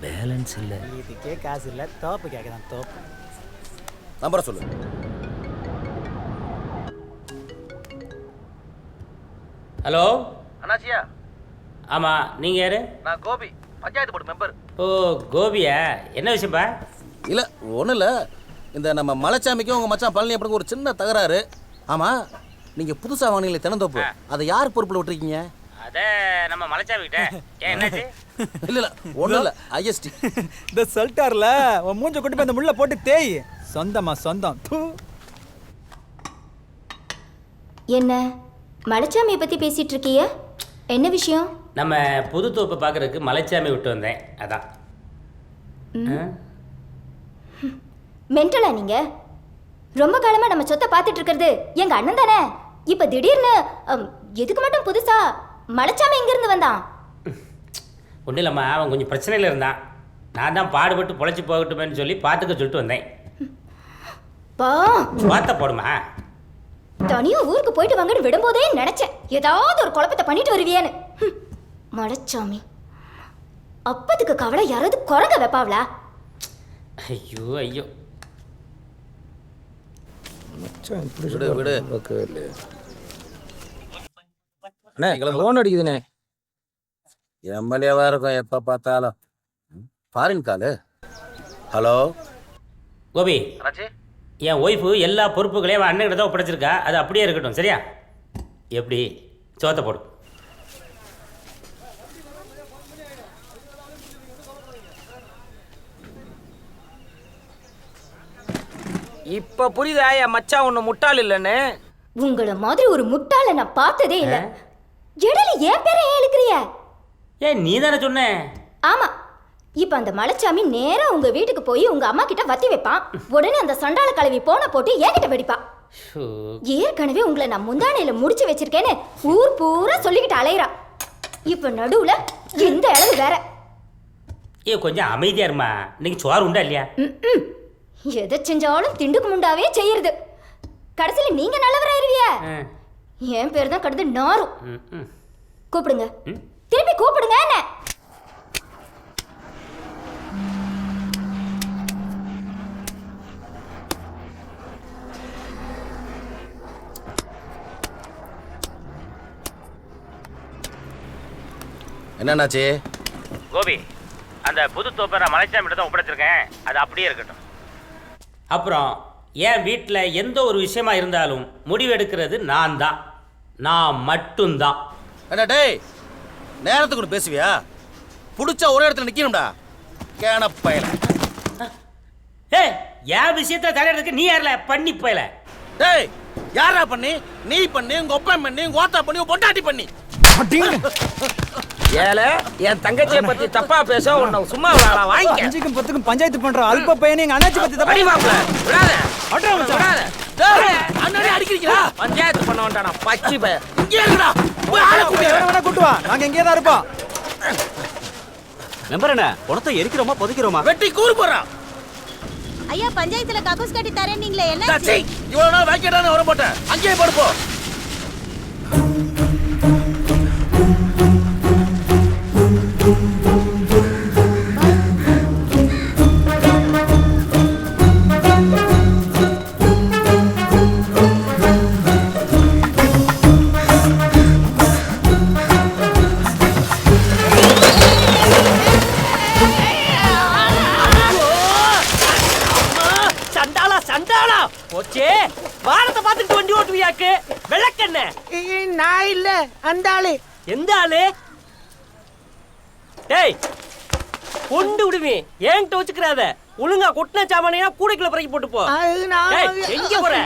பேலன்ஸ் இல்ல, இதுக்கே காசு இல்ல, தோப்பு கேட்கதான். தோப்பு
நம்பரை சொல்லு.
ஹலோ
அண்ணாச்சியா?
ஆமாம், நீங்கள் யார்?
நான் கோபி, பஞ்சாயத்து போர்டு மெம்பர்.
ஓ கோபியா, என்ன விஷயப்பா?
இல்லை ஒன்றும் இல்லை, இந்த நம்ம மலைச்சாமிக்கும் உங்கள் மச்சான் பழனி அப்படி ஒரு சின்ன தகராறு. ஆமாம், நீங்கள் புதுசாக வாங்கினீங்களே தென்னந்தோப்பு, அதை யார் பொறுப்பில் விட்டுருக்கீங்க?
அதே நம்ம மலைச்சாமி கிட்ட. ஏன் என்னாச்சு?
இல்லை ஒன்றும் இல்லை, ஐஎஸ்டி
இந்த சொல்லிட்டார்ல, உன் மூஞ்ச கொண்டு போய் அந்த முள்ள போட்டு தேய். சொந்தமா சொந்தம்.
என்ன மலைச்சாமியை பற்றி பேசிகிட்டு இருக்கிய? என்ன விஷயம்?
நம்ம புது தோப்பை பார்க்கறதுக்கு மலைச்சாமி விட்டு வந்தேன், அதான்.
மென்டலா நீங்க? ரொம்ப காலமாக நம்ம சொத்தை பார்த்துட்டு இருக்கிறது எங்கள் அண்ணன் தானே. இப்போ திடீர்னு எதுக்கு மட்டும் புதுசா மலைச்சாமி எங்கேருந்து வந்தான்?
ஒன்றும் இல்லைம்மா, அவன் கொஞ்சம் பிரச்சனையில் இருந்தான். நான் தான் பாடுபட்டு பொழைச்சி போகட்டுமேன்னு சொல்லி பார்த்துக்க சொல்லிட்டு வந்தேன். பார்த்த போடுமா?
தனியாக ஊருக்கு போயிட்டு வாங்கன்னு விடும்போதே நினச்சேன் ஏதாவது ஒரு குழப்பத்தை பண்ணிட்டு வருவியேன்னு. மலைச்சாமி அப்பத்துக்கு கவலை யாராவது குறைங்க வைப்பாவளா?
ஐயோ ஐயோ,
விடு விடு.
லோன் அடிக்குதுண்ணே.
எம்எல்ஏவா இருக்கும் எப்போ பார்த்தாலும். ஃபாரின் காலு. ஹலோ
கோபி, என் ஒய்ஃபு எல்லா பொறுப்புகளையும் அவன் அண்ணன் தான் ஒப்படைச்சிருக்கா. அது அப்படியே இருக்கட்டும், சரியா? எப்படி சோத்தை போடு.
இப்ப புரியுதா என் மச்சான் ஒண்ணு முட்டாள் இல்லைன்னு?
உங்களை மாதிரி ஒரு முட்டாளை நான் பார்த்ததே இல்லை. இடையில ஏன் பேரை ஏன் இழுக்கிறிய?
ஏன் நீ தானே சொன்ன?
ஆமா, இப்ப அந்த மலைச்சாமி நேரா உங்க வீட்டுக்கு போய் உங்க அம்மா கிட்ட வத்தி வைப்பான். உடனே அந்த சண்டாள கலவி போன போட்டு என்கிட்ட வெடிப்பா. ஏற்கனவே உங்களை நான் முந்தானையில முடிச்சு வச்சிருக்கேன்னு ஊர் பூரா சொல்லிக்கிட்டு அலையிறா. இப்ப நடுவுல இந்த அளவு வேற.
ஏ கொஞ்சம் அமைதியா இருமா. இன்னைக்கு சோறு உண்டா இல்லையா?
எதை செஞ்சாலும் திண்டுக்கு முண்டாவே செய்யறது. கடைசியில நீங்க நல்லவராயிருவிய. என் பேர் தான் கடுது நாரும். கூப்பிடுங்க, திருப்பி கூப்பிடுங்க.
என்னன்னாச்சு
கோபி, அந்த புது தோப்பை நான் மலைச்சாமிட்ட தான் ஒப்படைச்சிருக்கேன், அது அப்படியே இருக்கட்டும். அப்புறம் என் வீட்டில் எந்த ஒரு விஷயமா இருந்தாலும் முடிவெடுக்கிறது நான் தான், நான் மட்டும்தான்.
என்ன டேய், நேரத்துக்கு ஒன்று பேசுவியா? பிடிச்சா ஒரே இடத்துல நிற்கணும்டா கேனப்பயல.
ஏய், என் விஷயத்தை தலையிறதுக்கு நீ யாரில்ல பண்ணி போயல.
டேய், யாரா பண்ணி? நீ பண்ணி, உங்க ஒப்பன் பண்ணி, உங்க ஓத்தா பண்ணி, உங்க பொட்டாட்டி பண்ணி.
ஏல என் தங்கச்சியை பத்தி தப்பா பேச உன்னை சும்மா விடாடா. வாங்கிக்க. 5க்கும் 10க்கும் பஞ்சாயத்து பண்ற அல்ப பையன் எங்க அண்ணாச்சி பத்தி தப்பா பேச விடாத. அடடா விடாத. டேய், அண்ணனே அடிக்கிறீங்களா? பஞ்சாயத்து பண்ண வேண்டாடா பச்சி பே. இங்கே இருடா. போய் ஆள கூட்டி கூட்டு வா. நாங்க இங்கே தான் இருப்போம்.
மெம்பர் என்ன பணத்தை எரிக்கிறோமா பொதிக்கிறோமா?
வெட்டி கூறு போறா.
ஐயா பஞ்சாயத்துல கக்கூஸ் கட்டி தரேன் நீங்களே என்ன?
இவ்வளவு நாள் வைக்கடானே வர போட்டேன். அங்கேயே படுப்போ.
போச்சே, வாரத்தை பார்த்துட்டு வண்டி ஓட்டுவியாக்கு. விளக்கண்ண நான் இல்ல, அந்த ஆளு. எந்த ஆளு? டேய், கொண்டு விடுவேன். ஏன்கிட்ட வச்சுக்கிறாத. ஒழுங்கா கொட்டின சாமானையா கூடைக்குள்ள பிறக்கி போட்டு போ. எங்க போற?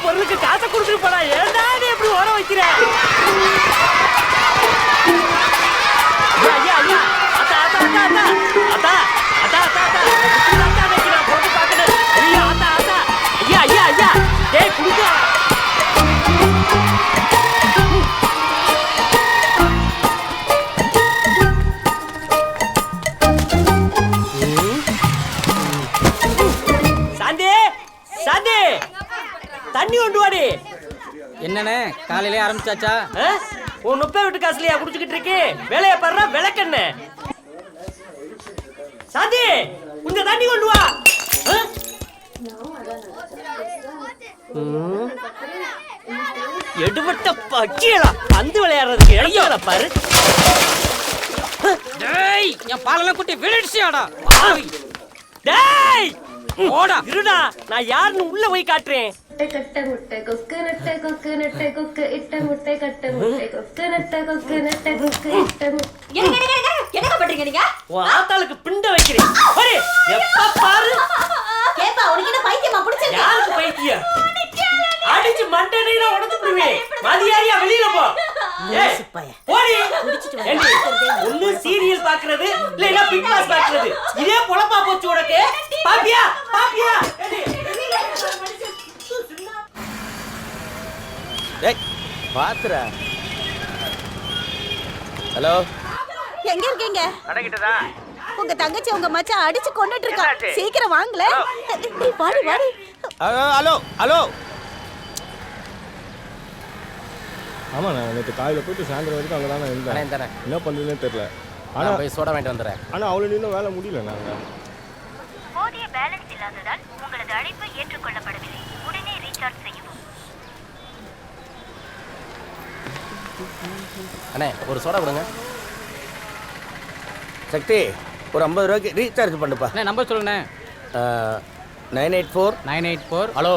பொருளுக்கு காசை கொடுத்துட்டு போடா. ஏன்டா நீ எப்படி ஓட வைக்கிற? ஐயா ஐயா, அத்தா அத்தா அத்தா அத்தா அத்தா அத்தா அத்தா அத்தா வைக்கிறா போட்டு பார்க்கணும். ஐயா அத்தா அத்தா, ஐயா ஐயா ஐயா, டேய் குடுங்க. சாந்தி சாந்தி, தண்ணி கொண்டு வாடி.
என்னண்ணே காலையிலே ஆரம்பிச்சாச்சா?
உன் 30 வீட்டு காசுலையா குடிச்சுக்கிட்டு இருக்கு? வேலையை பாடுற விளக்கண்ண. சாந்தி, கொஞ்சம் தண்ணி கொண்டு வா. எடுபட்ட பக்கியலா பந்து விளையாடுறதுக்கு இடையில பாரு.
டேய், என் பாலெல்லாம் குட்டி விழுடிச்சியாடா.
டேய் ஓடா இருடா, நான் யாருன்னு உள்ள போய் காட்டுறேன்.
கட்ட முட்டை கொக்கு நட்ட கொக்கு நட்ட கொக்கு இட்ட முட்டை கட்ட முட்டை கொக்கு நட்ட கொக்கு நட்ட கொக்கு இட்ட முட்டை.
என்ன பண்றீங்க நீங்க?
உன் ஆத்தாளுக்கு பிண்ட வைக்கிறேன். பாரு எப்ப பாரு.
கேப்பா, உனக்கு என்ன பைத்தியமா பிடிச்சிருக்கு?
யாருக்கு பைத்தியம்? அடிச்சு மண்டனையில உடைச்சு விடுவேன். மதியாரியா வெளியில போ. ஏய் போடி. ஏண்டி ஒண்ணு சீரியல் பாக்குறது இல்லனா பிக் பாஸ் பாக்குறது, இதே பொளப்பா போச்சு உனக்கு. பாப்பியா பாப்பியா?
டேய் பாத்துடா. ஹலோ,
எங்க இருக்கீங்க?
அடங்கிட்டதா?
உங்க தங்கச்சி உங்க மச்சான் அடிச்சு கொன்னுட்டு இருக்கா. சீக்கிரம் வாங்கல. வாடி வாடி.
Hello hello.
ஆமாம், நான் நேற்று காலையில் போயிட்டு சாயந்தரம் வரைக்கும் அங்கே தானே இருந்தேன். என்ன பண்ணுறதுன்னு தெரியல. ஆனால்
போய் சோடா வாங்கிட்டு வந்துடுறேன்.
ஆனால் அவ்வளோ இன்னும் வேலை முடியல. நாங்கள்
போதிய பேலன்ஸ் இல்லாததால் உங்களது அழைப்பு ஏற்றுக்கொள்ளப்படவில்லை. உடனே ரீசார்ஜ் செய்யவும்.
அண்ணே ஒரு சோடா கொடுங்க.
சக்தி ஒரு 50 ரூபாய்க்கு ரீசார்ஜ் பண்ணுப்பா.
நம்பர் சொல்லுண்ணே.
984
984.
ஹலோ,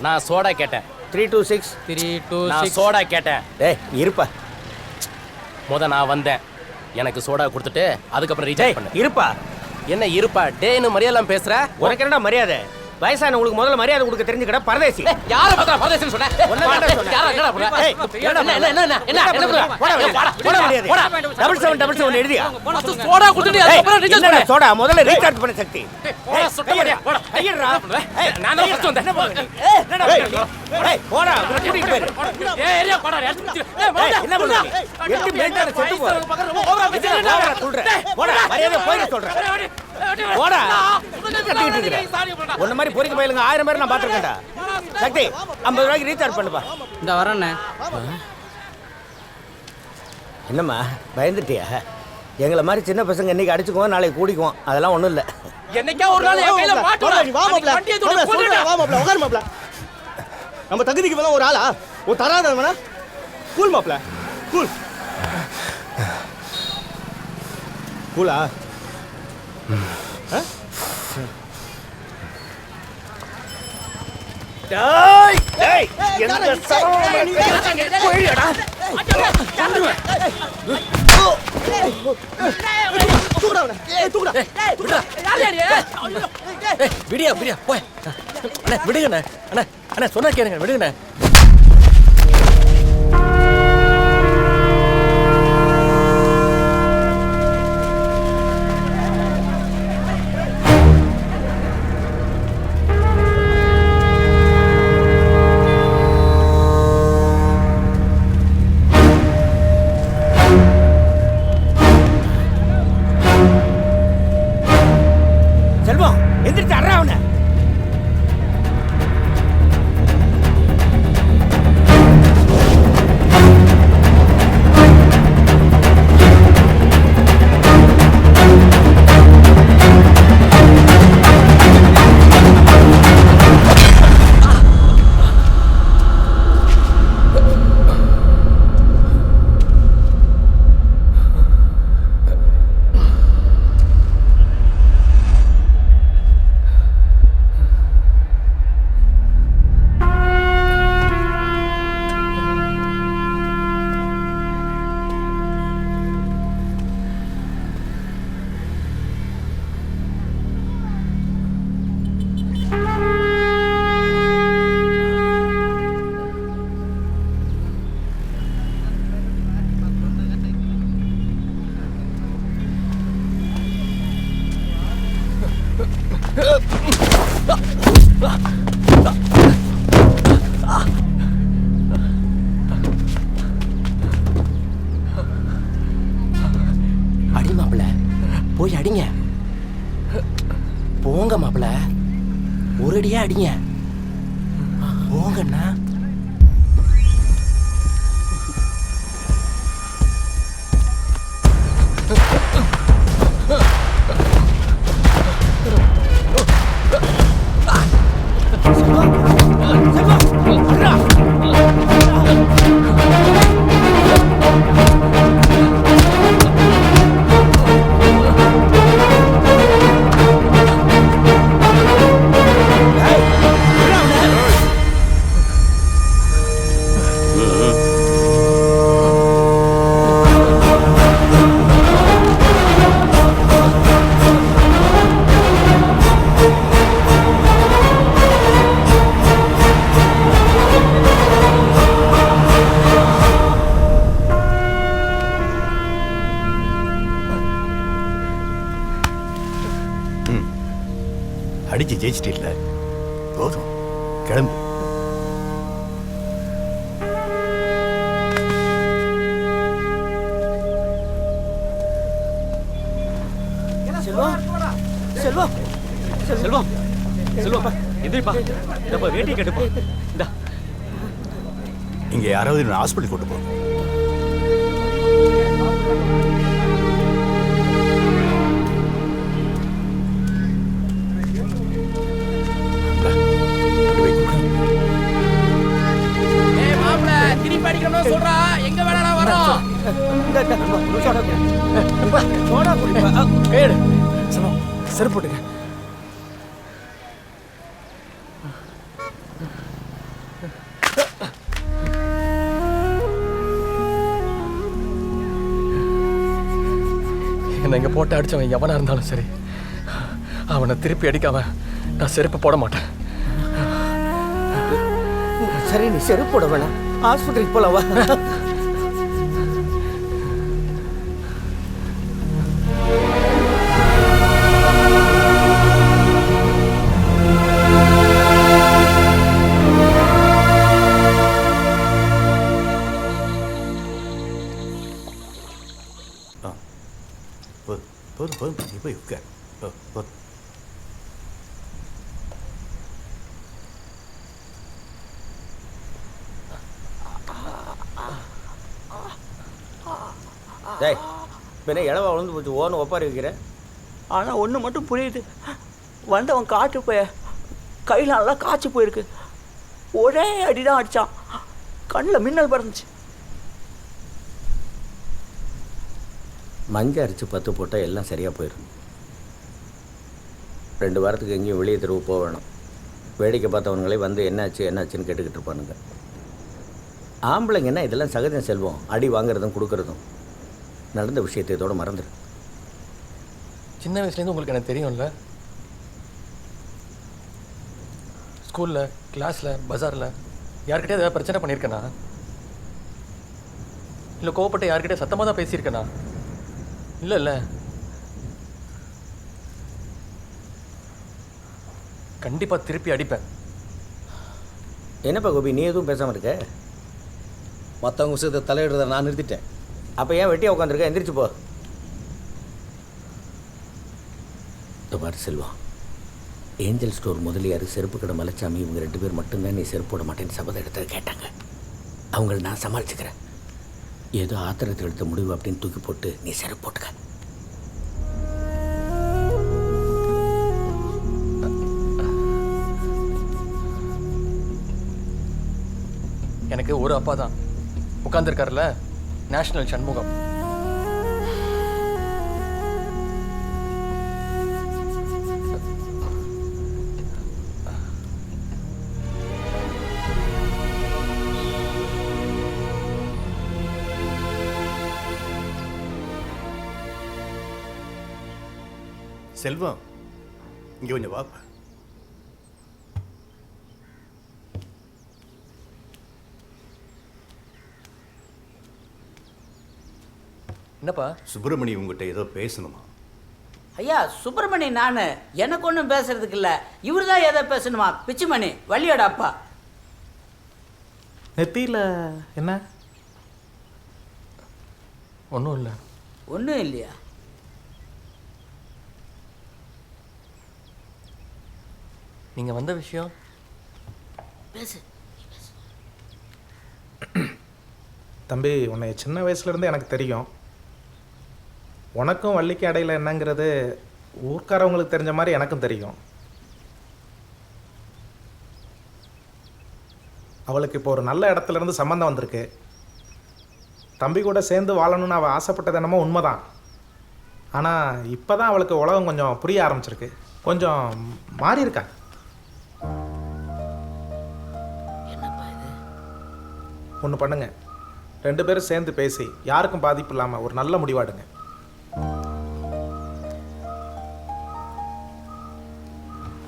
நான் சோடா கேட்டேன்.
326
326.
நான் சோடா கேட்டேன்.
ஏய் இருப்பா.
நான் வந்தேன், எனக்கு சோடா கொடுத்துட்டு அதுக்கப்புறம் ரீசார்ஜ் பண்ணு.
இருப்பா.
என்ன இருப்பா டேன்னு மரியாதை பேசுற?
உனக்கு என்னடா மரியாதை? வயசானவங்களுக்கு முதல்ல மரியாதை கொடுக்க தெரிஞ்சுக்கடா பரதேசி.
யாரை பார்த்தா பரதேசின்னு சொன்ன?
எழுதியா
சோடா கொடுத்துட்டு அதுக்கப்புறம் ரீசார்ஜ் பண்ணு.
சோடா முதல்ல ரீசார்ஜ் பண்ண சக்தி.
நான் ஃபர்ஸ்ட் வந்தேன்.
போடா கூட்டிட்டு போயிரு.
ஏரியா போடா.
என்ன பண்ற? எட்டு மினிட்ல செத்து போ. போடா மரியாதை போயிரு சொல்றேன். போடா கட்டிட்டு இருக்கற. ஒண்ணு மாதிரி பொறிக்க போயிலுங்க 1000 பேர் நான் பாத்துர்க்கேன்டா. சக்தி 50 ரூபாய்க்கு ரீசார்ஜ் பண்ணுப்பா.
இந்த வரேண்ணே.
என்னம்மா பயந்துட்டியா? எங்களை மாதிரி சின்ன பசங்க இன்னைக்கு அடிச்சுக்குவோம் நாளைக்கு கூடிக்குவோம், அதெல்லாம் ஒண்ணும் இல்ல.
என்னைக்கா ஒரு நாள் என் கையில மாட்டுடா.
வா மாப்ள உட்கார் மாப்ள. நம்ம தகுதிக்கு வேணா ஒரு ஆளா ஒரு தராத வேணா. கூல் மாப்ள கூல். கூலா?
டேய் டேய் என்ன சரவண போயிடா.
தூக்குடா அவனை. தூக்குடா.
விடுடா. விடியா விடியா போய். அண்ணா விடுங்கண்ணே. அண்ணா அண்ணா சொன்னா கேளுங்க விடுங்கண்ணே.
செல்வம் எந்திரிச்சு அறா அவனை.
அடி மாப்பிள போய் அடிங்க. போங்க மாப்பிள ஒரு அடியா அடிங்க. போங்கண்ணா.
அடிச்சு ஜெயிச்சிட்டில்ல, போதும் கிளம்பு.
செல்வம் செல்வம் செல்வம் செல்வம் எந்திரிப்பா. நம்ம வேட்டி கட்டுப்பா. இந்தா
இங்க யாராவது ஹாஸ்பிட்டல் கொண்டு போ.
திருப்பி அடிக்கணும் சொல்றா. எங்க வேணா வரோம்.
சோடா குடிப்பா.
கையெடு செல்வம் செருப்பு போட்டுக்க.
என்னை இங்கே போட்டு அடித்தவன் எவனாக இருந்தாலும் சரி, அவனை திருப்பி அடிக்காம நான் செருப்பு போட மாட்டேன்.
சரி, நீ செருப்பு போட வேணாம், ஆஸ்பத்திரிக்கு போலவா?
போதும் நீ போய் உட்கார். போதும்.
டேய், பின்ன இளவா விழுந்து போச்சு, ஓன்னு ஒப்பாரி வைக்கிற.
ஆனால் ஒன்று மட்டும் புரியுது, வந்தவன் காட்டு போய கையில் நல்லா காய்ச்சி போயிருக்கு. ஒரே அடி தான் அடித்தான், கண்ணில் மின்னல் பறந்துச்சு.
மஞ்சள் அரைச்சி 10 போட்டால் எல்லாம் சரியாக போயிடும். 2 வாரத்துக்கு எங்கேயும் வெளியே தெருவு போக வேணும். வேடிக்கை பார்த்தவங்களே வந்து என்னாச்சுன்னு கேட்டுக்கிட்டு இருப்பானுங்க. ஆம்பளைங்கன்னா இதெல்லாம் சகஜம் செல்வம். அடி வாங்குறதும் கொடுக்கறதும். நடந்த விஷயத்தை இதோட மறந்துடு.
சின்ன வயசுலேருந்து உங்களுக்கு எனக்கு தெரியும்ல, ஸ்கூலில், கிளாஸில், பஜாரில் யார்கிட்டயே ஏதாவது பிரச்சனை பண்ணியிருக்கேனா? இல்லை கோவப்பட்டு யார்கிட்டயே சத்தமாக தான் பேசியிருக்கேனா? இல்லை கண்டிப்பாக திருப்பி அடிப்பேன்.
என்னப்பா கோபி, நீ எதுவும் பேசாமல் இருக்க?
மற்றவங்க விஷயத்தை தலையிடுறத நான் நிறுத்திட்டேன்.
அப்போ ஏன் வெட்டியாக உட்காந்துருக்க? எந்திரிச்சு போ. பாரு செல்வம், ஏஞ்சல் ஸ்டோர் முதலியார், செருப்பு கடை மலைச்சாமி, இவங்க 2 பேர் மட்டும்தான் நீ செருப்பு போட மாட்டேன்னு சபதம் எடுத்து கேட்டாங்க. அவங்கள நான் சமாளிச்சுக்கிறேன். ஏதோ ஆத்திரத்தில் எடுத்த முடிவு அப்படின்னு தூக்கி போட்டு நீ செருப்பு போட்டுக்க.
எனக்கு ஒரு அப்பா தான் உட்காந்துருக்காருல, நேஷனல் சண்முகம்.
செல்வம், இங்கே கொஞ்சம் வாப்பா.
என்னப்பா?
சுப்பிரமணி உங்ககிட்ட ஏதோ பேசணுமா?
ஐயா சுப்பிரமணி, நான் எனக்கு ஒன்றும் பேசுறதுக்கு இல்லை, இவர் தான் எதை பேசணுமா? பிச்சுமணி, வள்ளியோட அப்பா.
நெத்தியில் என்ன?
ஒன்றும் இல்லை.
ஒன்றும் இல்லையா?
நீங்கள் வந்த விஷயம்
பேசு.
தம்பி, உன்னை சின்ன வயசுலேருந்து எனக்கு தெரியும். உனக்கும் வள்ளிக்கு இடையில என்னங்கிறது ஊர்க்காரவங்களுக்கு தெரிஞ்ச மாதிரி எனக்கும் தெரியும். அவளுக்கு இப்போ ஒரு நல்ல இடத்துல இருந்து சம்மந்தம் வந்திருக்கு. தம்பி கூட சேர்ந்து வாழணும்னு அவள் ஆசைப்பட்டது என்னமோ உண்மைதான். ஆனால் இப்போ தான் அவளுக்கு உலகம் கொஞ்சம் புரிய ஆரம்பிச்சிருக்கு, கொஞ்சம் மாறி இருக்கா. ஒன்று பண்ணுங்க, 2 பேரும் சேர்ந்து பேசி யாருக்கும் பாதிப்பு இல்லாமல் ஒரு நல்ல முடிவாடுங்க.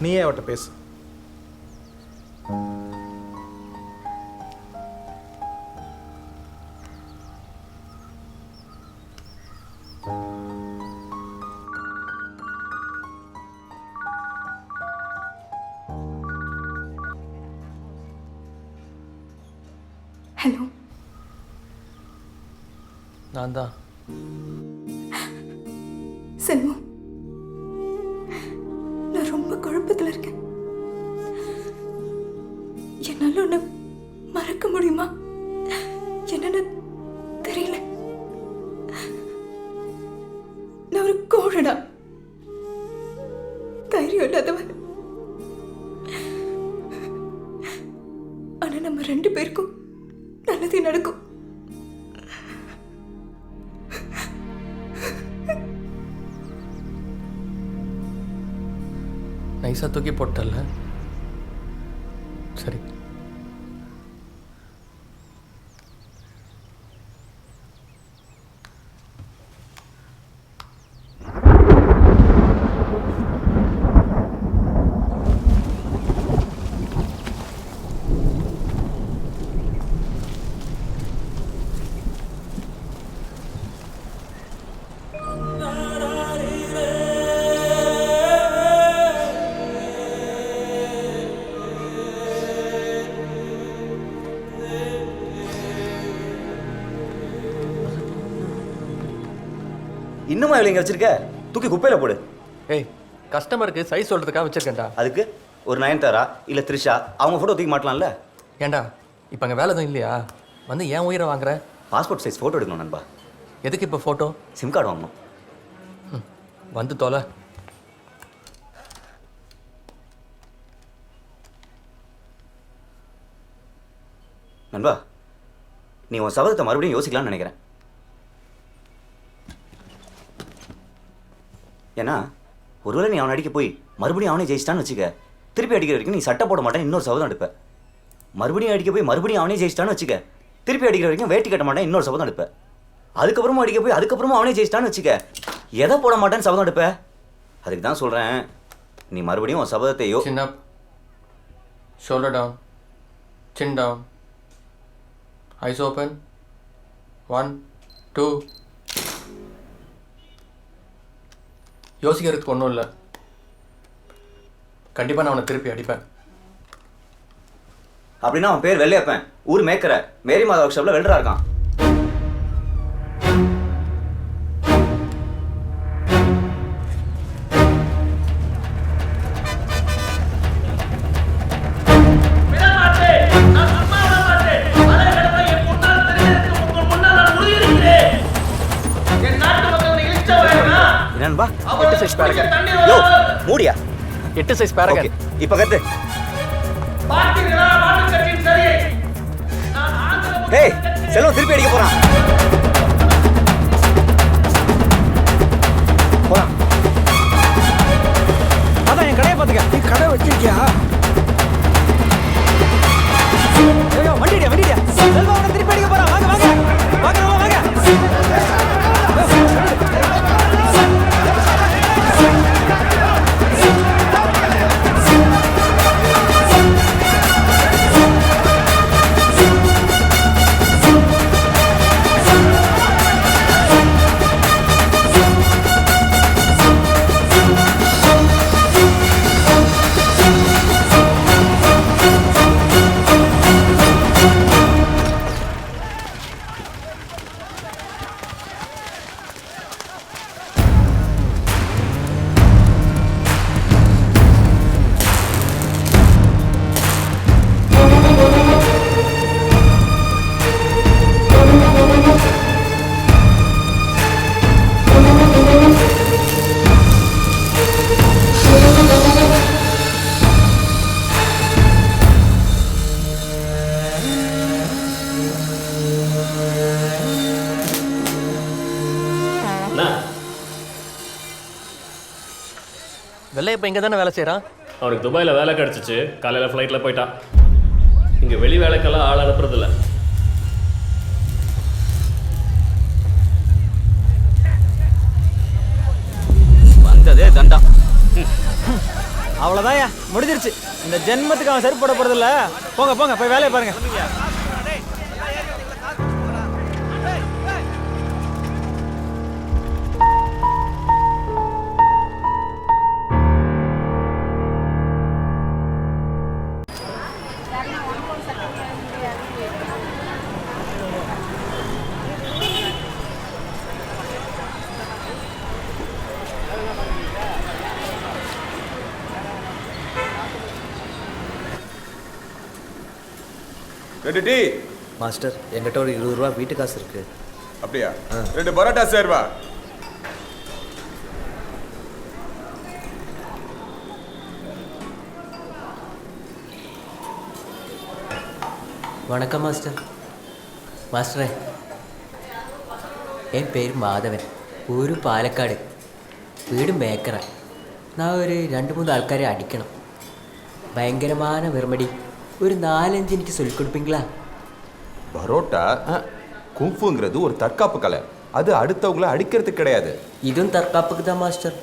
நீயே அவட்ட பேசு.
ஹலோ,
நான் தான்.
செல்வம், நான் ரொம்ப குழப்பத்தில் இருக்கேன். என்னால் ஒன்று மறக்க முடியுமா என்னன்னு தெரியல. நான் ஒரு கோழடா, தைரியம் இல்லாதவன். ஆனா நம்ம 2 பேருக்கும் நல்லதே நடக்கும்.
நைஸாக தூக்கி போட்டல. சரி,
இன்னுமா இவ்வளோ இங்கே வச்சிருக்க? தூக்கி குப்பையில் போடு.
ஏய், கஸ்டமருக்கு சைஸ் சொல்கிறதுக்காக வச்சுருக்கேன்டா.
அதுக்கு ஒரு நயன்தாரா இல்லை த்ரிஷா அவங்க ஃபோட்டோ தூக்கி மாட்டலாம்ல?
ஏண்டா இப்போ அங்கே வேலை எதுவும் இல்லையா? வந்து ஏன் உயிரை வாங்குற?
பாஸ்போர்ட் சைஸ் ஃபோட்டோ எடுக்கணும் நண்பா.
எதுக்கு இப்போ ஃபோட்டோ?
சிம் கார்டு வாங்கணும்.
வந்து தொலை.
நண்பா, நீ உன் சபதத்தை மறுபடியும் யோசிக்கலாம்னு நினைக்கிறேன். ஏன்னா ஒருவேளை நீ அவனை அடிக்க போய் மறுபடியும் அவனே ஜெயிச்சிட்டான்னு வச்சுக்க, திருப்பி அடிக்கிற வரைக்கும் நீ சட்டை போட மாட்டேன், இன்னொரு சபதம் எடுப்ப. மறுபடியும் அடிக்க போய் மறுபடியும் அவனே ஜெயிச்சிட்டான்னு வச்சுக்க, திருப்பி அடிக்கிற வரைக்கும் வேட்டி கட்ட மாட்டேன், இன்னொரு சபதம் எடுப்ப. அதுக்கப்புறமா அடிக்க போய் அதுக்கப்புறமா அவனே ஜெயிச்சிட்டான்னு வச்சுக்க, எதை போட மாட்டேன்னு சபதம் எடுப்ப. அதுக்கு தான் சொல்கிறேன், நீ மறுபடியும் உன் சபதத்தை
சின்ன shoulder down, chin down, eyes open, 1 2. யோசிக்கிறதுக்கு ஒன்றும் இல்லை. கண்டிப்பாக நான் அவனை திருப்பி அடிப்பேன்.
அப்படின்னா அவன் பேர் வெள்ளையப்பன், ஊர் மேக்கரை, மேரி மாதா ஒர்க் ஷாப்பில் வெல்டராக இருக்கான். என்னன்பா
8 சைஸ் பேரகன்.
யோ மூடியா?
8 சைஸ் பேரகன்.
இப்போ கத்து. ஏய் செல்வம் திருப்பி அடிக்க போறான். போறான்.
அதான் என் கடையை பார்த்துக்க. நீ கடை வச்சிருக்கியா? ஐயோ வண்டிடியா. செல்வம் அவனை திருப்பி அடிக்க போறான். வாங்க வாங்க வாங்க வாங்க.
வெள்ளை இப்போ இங்கே தானே வேலை செய்கிறான்.
அவனுக்கு துபாயில் வேலை கிடச்சிச்சு, காலையில் ஃப்ளைட்டில் போயிட்டான். இங்கே வெளி வேலைக்கெல்லாம் ஆள் அனுப்புறதில்ல.
வந்ததே தண்டம். அவ்வளோதான்யா, முடிஞ்சிருச்சு. இந்த ஜென்மத்துக்கு அவன் செருப்பு போட போகிறதில்ல. போங்க போங்க போய் வேலையை பாருங்க.
ரெண்டு டீ.
மாஸ்டர் என்கிட்ட ஒரு 20 ரூபா வீட்டு காசு இருக்கு.
அப்படியா? 2 பரோட்டா சேர்வா.
வணக்கம் மாஸ்டர். மாஸ்டரே, என் പേര് മാധവൻ, ഊര് പാലക്കാട്, വീട് മേക്കറ. நான் ஒரு 2-3 ആൾക്കാരെ അടിക്കണം. ഭയങ്കരமான വെറുമടി. ஒரு 4-5 എനിക്ക് சொல்லிக்கொடுப்பீங்களா?
பரோட்டா குங்ஃபுங்கிறது ஒரு தற்காப்பு கலை. அது அடுத்தவங்கள அடிக்கிறதுக்கு கிடையாது.
இதுவும் தற்காப்புக்கு தான் மாஸ்டர்.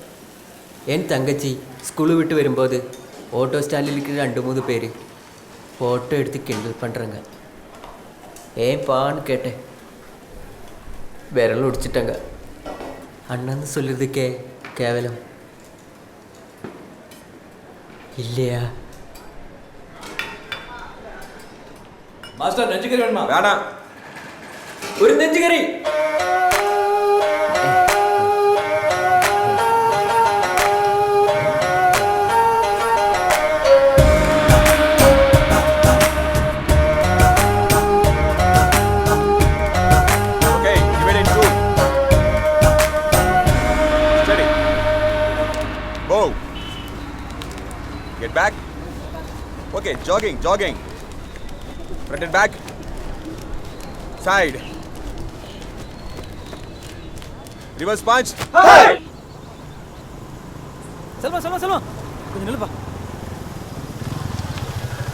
என் தங்கச்சி ஸ்கூலு விட்டு வரும்போது ஓட்டோ ஸ்டாண்டில் இருக்கிற 2-3 பேர் ஃபோட்டோ எடுத்து கிண்டல் பண்ணுறாங்க. ஏன்பான்னு கேட்டேன். விரல் ஒடிச்சிட்டாங்க. அண்ணன்னு சொல்லுறதுக்கே கேவலம் இல்லையா?
மாஸ்டர் நெஞ்சுக்கறி வேணுமா?
வேணாம்.
ஒரு நெஞ்சுக்கறி.
Get back. Okay, jogging. Front and back. Side. Reverse punch.
Hey! Selva கொஞ்சம் நில்லுப்பா.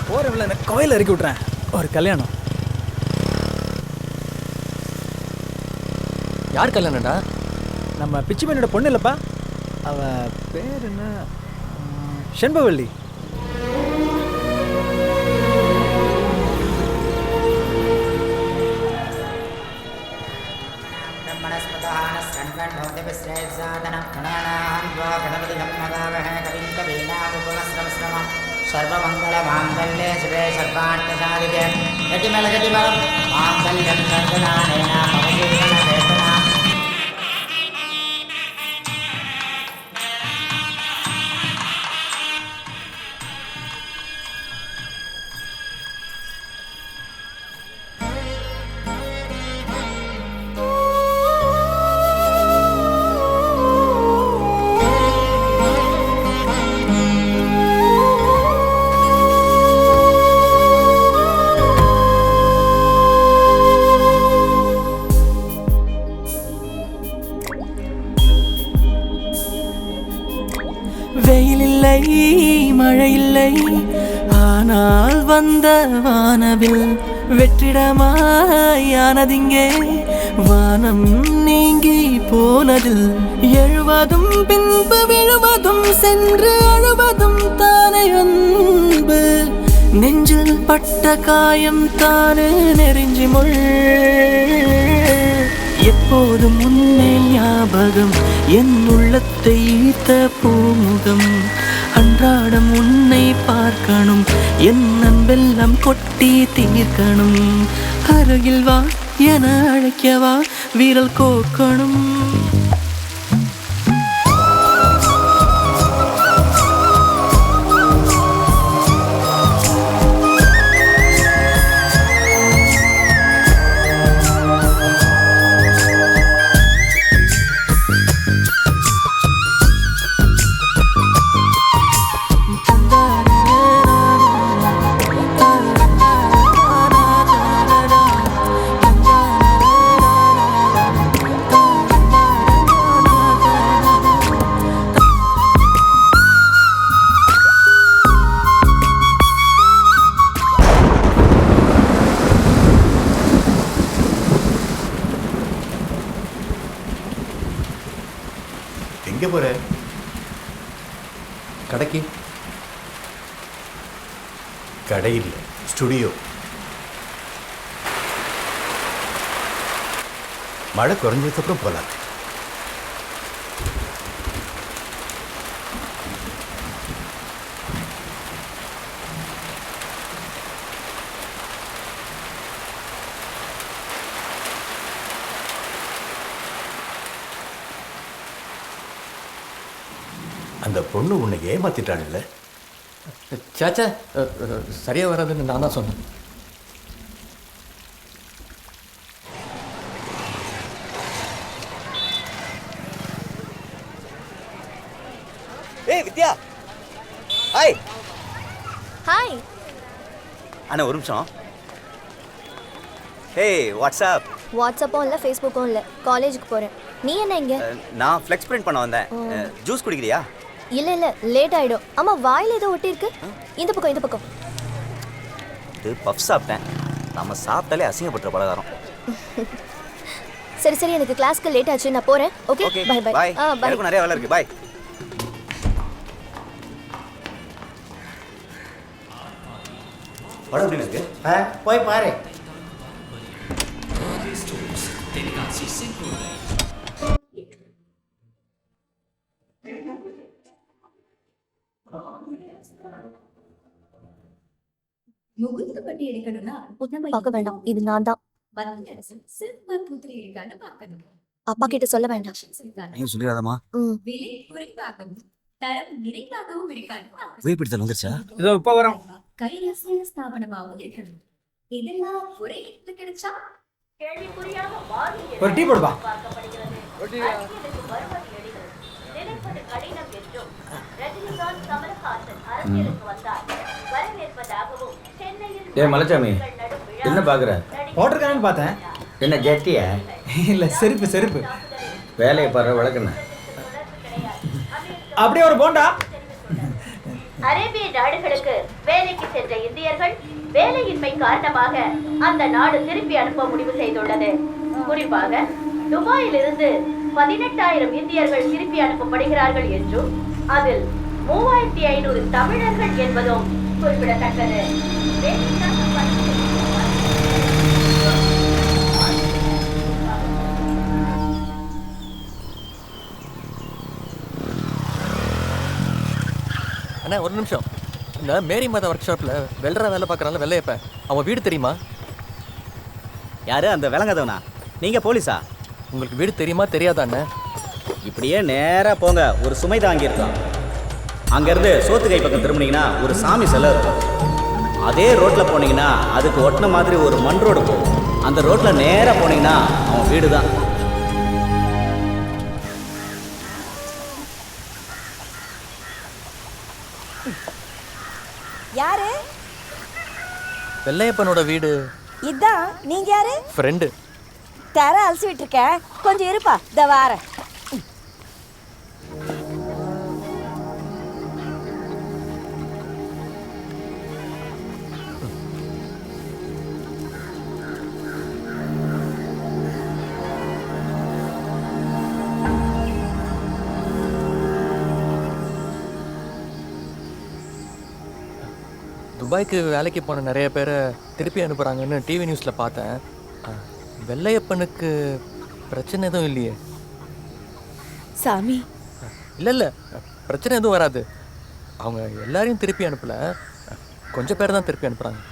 போறவங்கள எனக்கு கோயில இறக்கி விட்றேன். ஒரு கல்யாணம்.
யார் கல்யாணம்டா?
நம்ம பிச்சுமணியோட பொண்ணு இல்லப்பா. அவ பேர் என்ன? செண்பவள்ளி.
सर्वमङ्गलमाङ्गल्ये शिवे सर्वार्थसाधिके यतिमलगतिबलं माङ्गल्यं सर्वदानेन मम जीवनवेदना.
வெயிலில்லை மழையில்லை ஆனால் வந்த வானவில் வெற்றிடமாயானதிங்கே வானம் நீங்கி போனதில் எழுவதும் பின்பு விழுவதும் சென்று அழுவதும் தானே அன்பு நெஞ்சில் பட்ட காயம் தானே நெருஞ்சி முள் எப்போதும் உன்னை ஞாபகம் என் உள்ளத்தை ஈர்த்த பூமுகம் அன்றாடம் உன்னை பார்க்கணும் என் அன்பெல்லாம் கொட்டி தீர்க்கணும் அருகில் வா என அழைக்கவா வீரல் கோக்கணும்
எங்கே போகிற? கடைக்கு. கடை இல்லை, ஸ்டுடியோ. மழை குறைஞ்சதுக்கப்புறம் போகலாம். அந்த பொண்ணு உன்னை ஏமாத்திட்டாள்ல?
சாச்சா சரியா வராதுன்னு நான் தான் சொன்னேன்.
ஏய் வித்யா, ஹாய்.
ஹாய்
அண்ணா ஒரு நிமிஷம். ஏய் வாட்ஸ்அப்.
வாட்ஸ்அப்பும் இல்லை ஃபேஸ்புக்கும் இல்லை, காலேஜுக்கு போகிறேன். நீ என்ன இங்கே?
நான் ஃப்ளெக்ஸ் பிரிண்ட் பண்ண வந்தேன். ஜூஸ் குடிக்கிறியா?
இல்ல இல்ல லேட் ஆயிடும். அம்மா வாயில ஏதோ ஒட்டி இருக்கு. இந்த பக்கம் இந்த பக்கம்.
இது பஃப் சாப்பிட்டேன். நம்ம சாப்பிட்டாலே அசிங்கப்பட்ட பலகாரம்.
சரி சரி எனக்கு கிளாஸ்க்கு லேட் ஆச்சு, நான் போறேன். Okay bye bye.
Bye.
Bye.
எனக்கு நிறைய வேலை இருக்கு. பாய். படம் எப்படி இருக்கு?
போய் பாரு.
பார்க்க வேண்டாம், இது நான் தான். அப்பா கிட்ட சொல்ல வேண்டாம்.
நீங்க சொல்லிடாதம்மா. புகைப்பிடித்தல் வந்துருச்சா?
இதோ இப்ப வரோம். ஒரு டீ போடுவா.
ஏ மலைச்சாமி, என்ன பார்க்குற?
போட்டிருக்கானு பார்த்தேன்.
என்ன ஜட்டியா?
இல்லை, செருப்பு செருப்பு.
வேலையை பாரு, வளர்க்கணும்.
அப்படியே ஒரு போண்டா.
அரேபிய நாடுகளுக்கு வேலைக்கு சென்ற இந்தியர்கள் வேலையின்மை காரணமாக அந்த நாடு திருப்பி அனுப்ப முடிவு செய்துள்ளது. குறிப்பாக துபாயிலிருந்து 18,000 இந்தியர்கள் திருப்பி அனுப்பப்படுகிறார்கள் என்றும் அதில் 3,500 தமிழர்கள் என்பதும் குறிப்பிடத்தக்கது.
அண்ணா ஒரு நிமிஷம். இந்த மேரி மாதா ஒர்க் ஷாப்பில் வெள்ளரா வேலை பார்க்குறாங்க வெள்ளையப்ப, அவன் வீடு தெரியுமா?
யாரு அந்த விளங்காதவனா? நீங்க போலீஸா?
உங்களுக்கு வீடு தெரியுமா தெரியாதா அண்ணன்?
இப்படியே நேரா போங்க, ஒரு சுமை தாங்கி இருக்கும். அங்கேருந்து சோத்துக்கை பக்கம் திரும்பினீங்கன்னா ஒரு சாமி சிலை இருக்கும். அதே ரோட்டில் போனீங்கன்னா அதுக்கு ஒட்டின மாதிரி ஒரு மண் ரோடு போகும். அந்த ரோட்டில் நேராக போனீங்கன்னா அவன் வீடு தான்.
யாரு?
வெள்ளையப்பனோட வீடு
இதான். நீங்க யாரு?
ஃப்ரெண்டு.
தர அலசி விட்டுருக்கேன், கொஞ்சம் இருப்பா, இந்த வாரேன்.
துபாய்க்கு வேலைக்கு போன நிறைய பேரை திருப்பி அனுப்புகிறாங்கன்னு டிவி நியூஸில் பார்த்தேன். வெள்ளையப்பனுக்கு பிரச்சனை எதுவும் இல்லையே?
சாமி
இல்லை இல்லை, பிரச்சனை எதுவும் வராது. அவங்க எல்லாரையும் திருப்பி அனுப்பலை, கொஞ்சம் பேர் தான் திருப்பி அனுப்புகிறாங்க.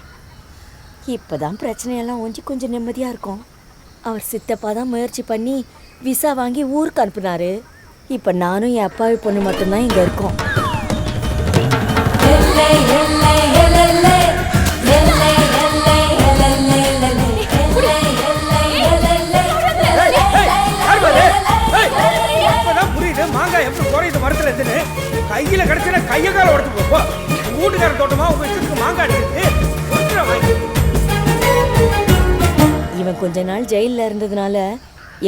இப்போதான் பிரச்சனையெல்லாம் ஒஞ்சி கொஞ்சம் நிம்மதியாக இருக்கும். அவர் சித்தப்பா தான் முயற்சி பண்ணி விசா வாங்கி ஊருக்கு அனுப்புனாரு. இப்போ நானும் என் அப்பாவி பொண்ணு மட்டும்தான் இங்கே இருக்கோம்.
புரியுது மாங்காய் எப்படி குறையுது மரத்துல இருந்து. கையில கிடைச்சா கைய கால உடச்சு போ. வீட்டுக்கார தோட்டமா உங்க இஷ்டத்துக்கு மாங்காய் இருக்கு.
இவன் கொஞ்ச நாள் ஜெயிலில் இருந்ததுனால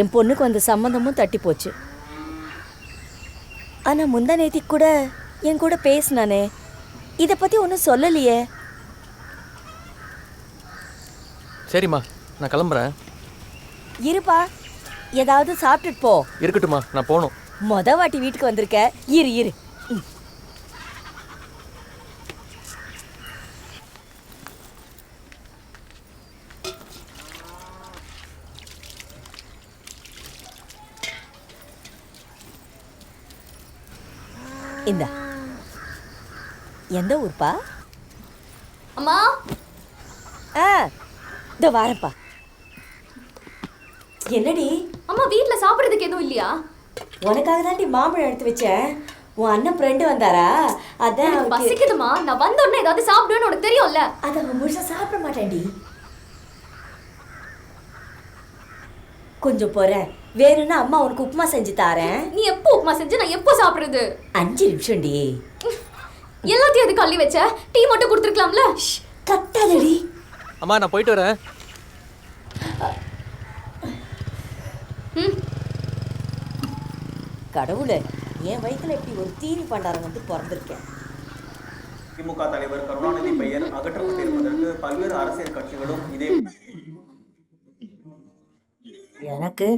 என் பொண்ணுக்கு வந்த சம்மந்தமும் தட்டி போச்சு. ஆனால் முந்தா நேத்திக்கு கூட என் கூட பேசினானே, இதை பற்றி ஒன்றும் சொல்லலையே.
சரிம்மா, நான் கிளம்புறேன்.
இருப்பா, ஏதாவது சாப்பிட்டுட்டு போ.
இருக்கட்டும்மா, நான் போகணும்.
வாட்டி வீட்டுக்கு வந்திருக்க, இரு இரு. இந்த எந்த ஊர்ப்பா?
அம்மா.
இதோ வாரப்பா. என்னடி
அம்மா, வீட்ல சாப்பிடுறதுக்கு எதுவும் இல்லையா?
உனக்காக தாண்டி மாம்பழம் எடுத்து வச்சேன். உன் அண்ணன் ஃப்ரெண்டு வந்தாரா, அதான்
பசிக்குதுமா. நான் வந்த உடனே ஏதாவது சாப்பிடுவேன்னு உனக்கு தெரியும்ல.
அதை அவன் முழுசா சாப்பிட மாட்டேன்டி. கொஞ்சம் போறேன், வேணும்னா அம்மா உனக்கு உப்புமா செஞ்சு தாரேன்.
நீ எப்போ உப்புமா செஞ்சு நான் எப்போ சாப்பிடுறது?
5 நிமிஷம்டி.
எல்லாத்தையும் அது கள்ளி வச்ச, டீ மட்டும் கொடுத்துருக்கலாம்ல.
கத்தாதடி.
அம்மா, நான் போயிட்டு வரேன்.
கடவுளே, என் வயித்துல இப்படி ஒரு தீனி பண்டாரம் வந்து பிறந்திருக்கேன்.
திமுக தலைவர் கருணாநிதி பெயர் அகற்றப்பட்டிருப்பதற்கு பல்வேறு அரசியல் கட்சிகளும் இதே
எனக்கு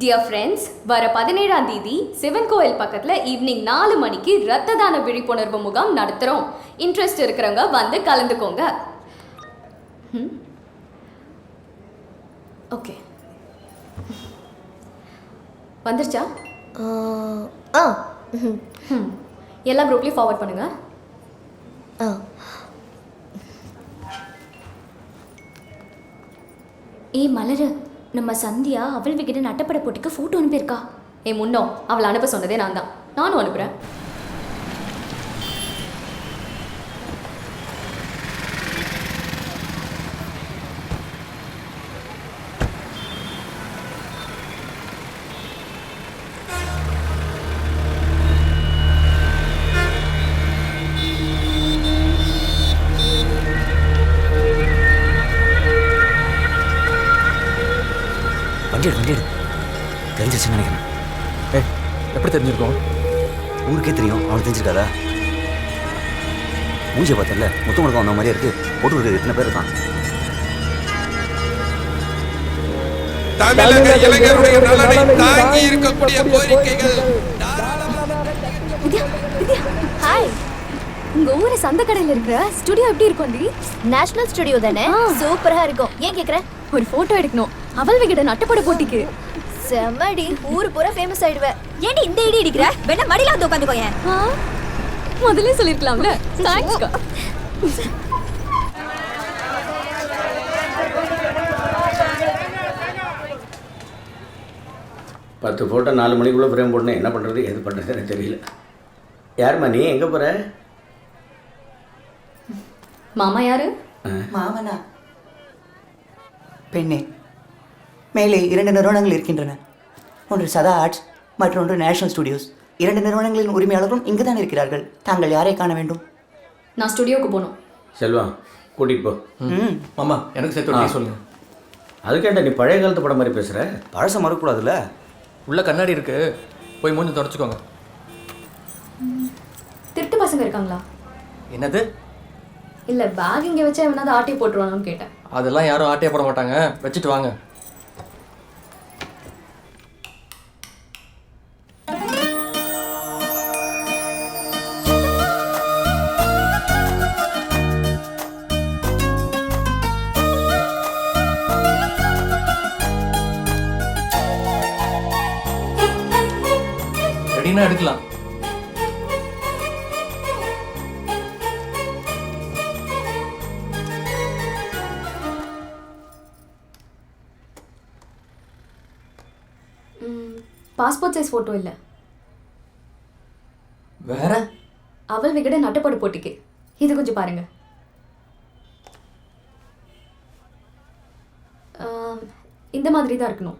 டியர் ஃப்ரெண்ட்ஸ், வர 17ஆம் தேதி சிவன் கோயில் பக்கத்தில் ஈவினிங் 4 மணிக்கு ரத்த தான விழிப்புணர்வு முகாம் நடத்துகிறோம். இன்ட்ரெஸ்ட் இருக்கிறவங்க வந்து கலந்துக்கோங்க. ஓகே, வந்துருச்சா? எல்லா குரூப்லேயும் ஃபார்வர்ட் பண்ணுங்க. மலரு, நம்ம சந்தியா அவள் விகிட்ட நட்டப்பட போட்டுக்கு ஃபோட்டோ அனுப்பியிருக்கா. முன்னோ அவளை அனுப்ப சொன்னதே நான் தான். நானும் அனுப்புகிறேன்.
வண்டி தெரிஞ்சிருச்சுன்னு நினைக்கிறேன்.
எப்படி தெரிஞ்சிருக்கோம்?
ஊருக்கே தெரியும். அவனுக்கு தெரிஞ்சிருக்காதா? மூஞ்சியை பார்த்தல மொத்தம் முழுக்க வந்த மாதிரியே இருக்கு. போட்டு இருக்கிறது எத்தனை பேர் இருக்கான்?
தமிழக இளைஞருடைய நலனை தாங்கி இருக்கக்கூடிய கோரிக்கைகள்.
ஹாய், உங்க ஊரு சந்தக்கடையில் இருக்கிற ஸ்டுடியோ எப்படி இருக்கும்? நேஷனல் ஸ்டுடியோ தானே? சூப்பரா இருக்கும். ஏன் கேக்குற? ஒரு போட்டோ எடுக்கணும். அவள் விகிட்ட நட்டப்பட போட்டிக்கு. செம்மடி, ஊரு பூரா ஃபேமஸ் ஆயிடுவ. ஏன்டி இந்த இடி இடிக்கிற? வேணா மடியில வந்து உட்காந்துக்கோங்க. முதல்ல சொல்லிருக்கலாம்ல. தேங்க்ஸ்க்கா.
10 ஃபோட்டோ 4 மணிக்குள்ளே ஃப்ரேம் போடணும். என்ன பண்ணுறது எது பண்ணுறது எனக்கு தெரியல. யாரும்மா நீ? எங்கே போகிற?
மாமா யாரு?
மாமனா? பெண்ணே, மேலே 2 நிறுவனங்கள் இருக்கின்றன. ஒன்று சதா ஆர்ட்ஸ், மற்றொன்று நேஷனல் ஸ்டுடியோஸ். 2 நிறுவனங்களின் உரிமையாளர்களும் இங்கு தான் இருக்கிறார்கள். தாங்கள் யாரை காண வேண்டும்?
நான் ஸ்டுடியோக்கு போகணும்.
செல்வா, கூட்டிகிட்டு போ.
மாமா, எனக்கு சேர்த்து சொல்லுங்க.
அதுக்கேண்டா நீ பழைய காலத்து படம் மாதிரி பேசுகிற?
பழசை மறக்கக்கூடாதுல்ல.
உள்ள கண்ணாடி இருக்கு, போய் மூஞ்சி தொடச்சிக்கோங்க.
திருட்டு பசங்க இருக்காங்களா?
என்னது?
இல்ல, பேக் இங்க வச்சா எவனாவது ஆட்டி போட்டுருவானு கேட்டேன்.
அதெல்லாம் யாரும் ஆட்டையே போட மாட்டாங்க. வச்சுட்டு வாங்க. ரெடினா எடுக்கலாம்.
பாஸ்போர்ட் சைஸ் போட்டோ இல்ல.
வேற?
அவள் விகிட நட்டப்படு போட்டிக்கு. இது கொஞ்சம் பாருங்க. இந்த மாதிரி தான் இருக்கணும்.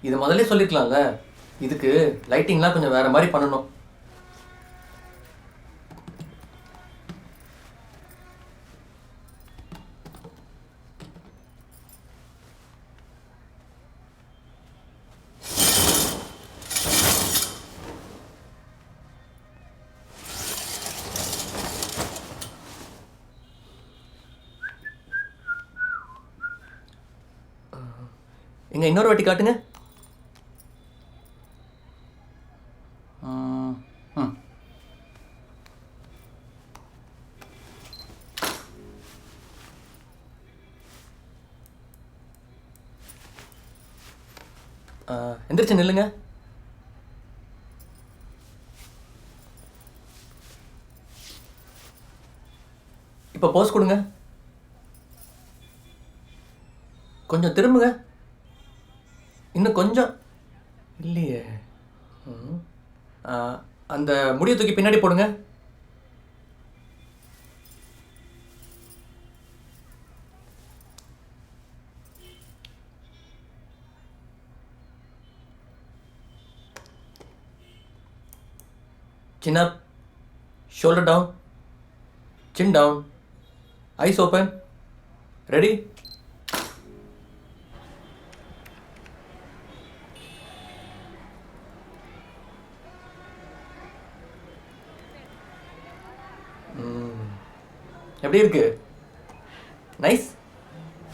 இது முதல்ல சொல்லிருக்கலாம்ல. இதுக்கு லைட்டிங்லாம் கொஞ்சம் வேற மாதிரி பண்ணணும். எங்க இன்னொரு வாட்டி காட்டுங்க. எந்திரிச்சு நில்லுங்க. இப்போ போஸ் கொடுங்க. கொஞ்சம் திரும்புங்க. இன்னும் கொஞ்சம். இல்லையே. அந்த முடியை தூக்கி பின்னாடி போடுங்க. சின்ன shoulder down, chin down, eyes open, ready? எப்படி இருக்கு? நைஸ்.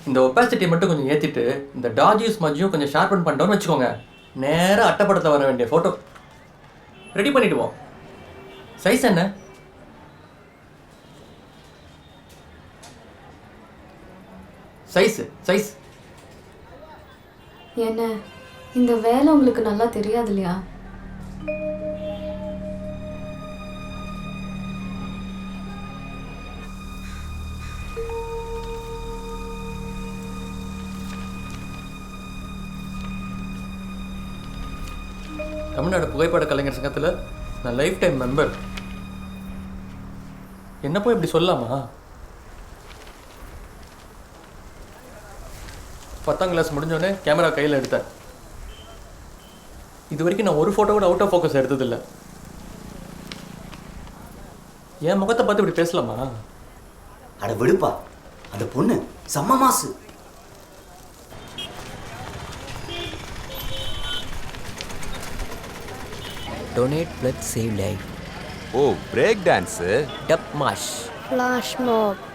இந்த ஒப்பாசிட்டி மட்டும் கொஞ்சம் ஏற்றிட்டு இந்த டாஜியூஸ் மஜ்ஜியும் கொஞ்சம் ஷார்பன் பண்ணிட்டோம்னு வச்சுக்கோங்க, நேராக அட்டைப்படத்தில் வர வேண்டிய ஃபோட்டோ ரெடி பண்ணிவிடுவோம். சைஸ் என்ன? சைஸ்
என்ன இந்த வேலை உங்களுக்கு நல்லா தெரியாது இல்லையா?
தமிழ்நாடு புகைப்பட கலைஞர் சங்கத்தில் நான் லைஃப் டைம் மெம்பர். என்ன போய் இப்படி சொல்லலாமா? 10ஆம் கிளாஸ் முடிஞ்சோடனே கேமரா கையில் எடுத்தேன். இது வரைக்கும் நான் ஒரு ஃபோட்டோ கூட அவுட் ஆஃப் ஃபோக்கஸ் எடுத்ததில்லை. என் முகத்தை பார்த்து இப்படி பேசலாமா?
அட விடுப்பா, அந்த பொண்ணு செம்ம மாசு.
Donate blood save life.
Oh, break dance,
dubsmash,
flash mob.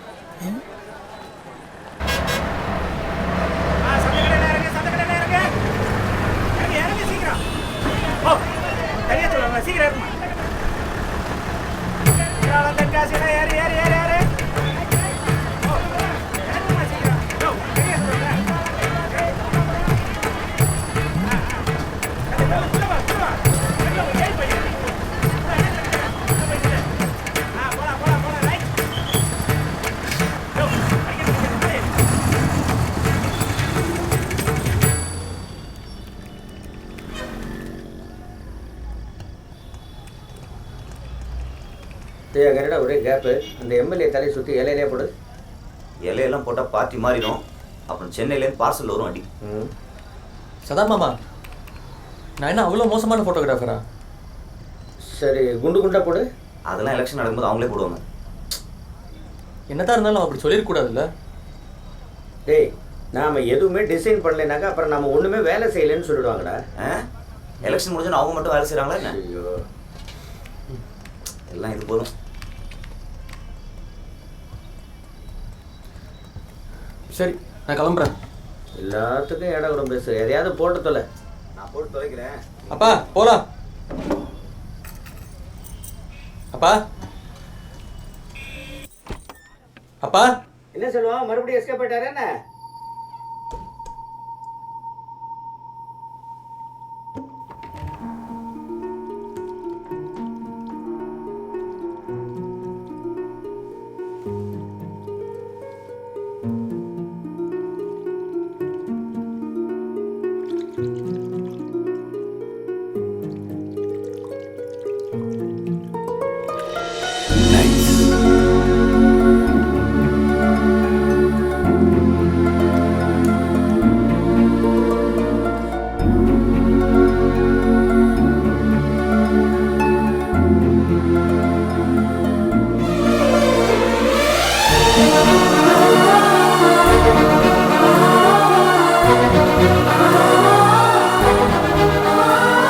கரெக்டாக ஒரே கேப்பு. அந்த எம்எல்ஏ தலையை சுற்றி இலையிலே போடு.
இலையெல்லாம் போட்டால் பார்ட்டி மாறிடும். அப்புறம் சென்னையிலேருந்து பார்சல் வரும் அடி.
சதா மாமா, நான் என்ன அவ்வளோ மோசமான ஃபோட்டோகிராஃபரா?
சரி, குண்டு குண்டா போடு.
அதெல்லாம் எலெக்ஷன் நடக்கும்போது அவங்களே போடுவாங்க.
என்னதான் இருந்தாலும் அப்படி சொல்லிடக்கூடாதுல்ல.
டேய், நாம் எதுவுமே டிசைன் பண்ணலைனாக்கா அப்புறம் நம்ம ஒன்றுமே வேலை செய்யலைன்னு சொல்லிடுவாங்கடா.
எலெக்ஷன் முடிஞ்சோன்னு அவங்க மட்டும் வேலை செய்கிறாங்களா என்ன?
ஐயோ,
எல்லாம் இது போதும்.
சரி, நான் கிளம்புறேன்.
எல்லாத்துக்கும் இடம் கூட பேசு. எதையாவது போட்டு தொலை.
நான் போட்டு தொலைக்கிறேன்.
அப்பா போலாம். அப்பா அப்பா
என்ன சொல்லுவான்? மறுபடியும் எஸ்கேப் ஆயிட்டாரு என்ன?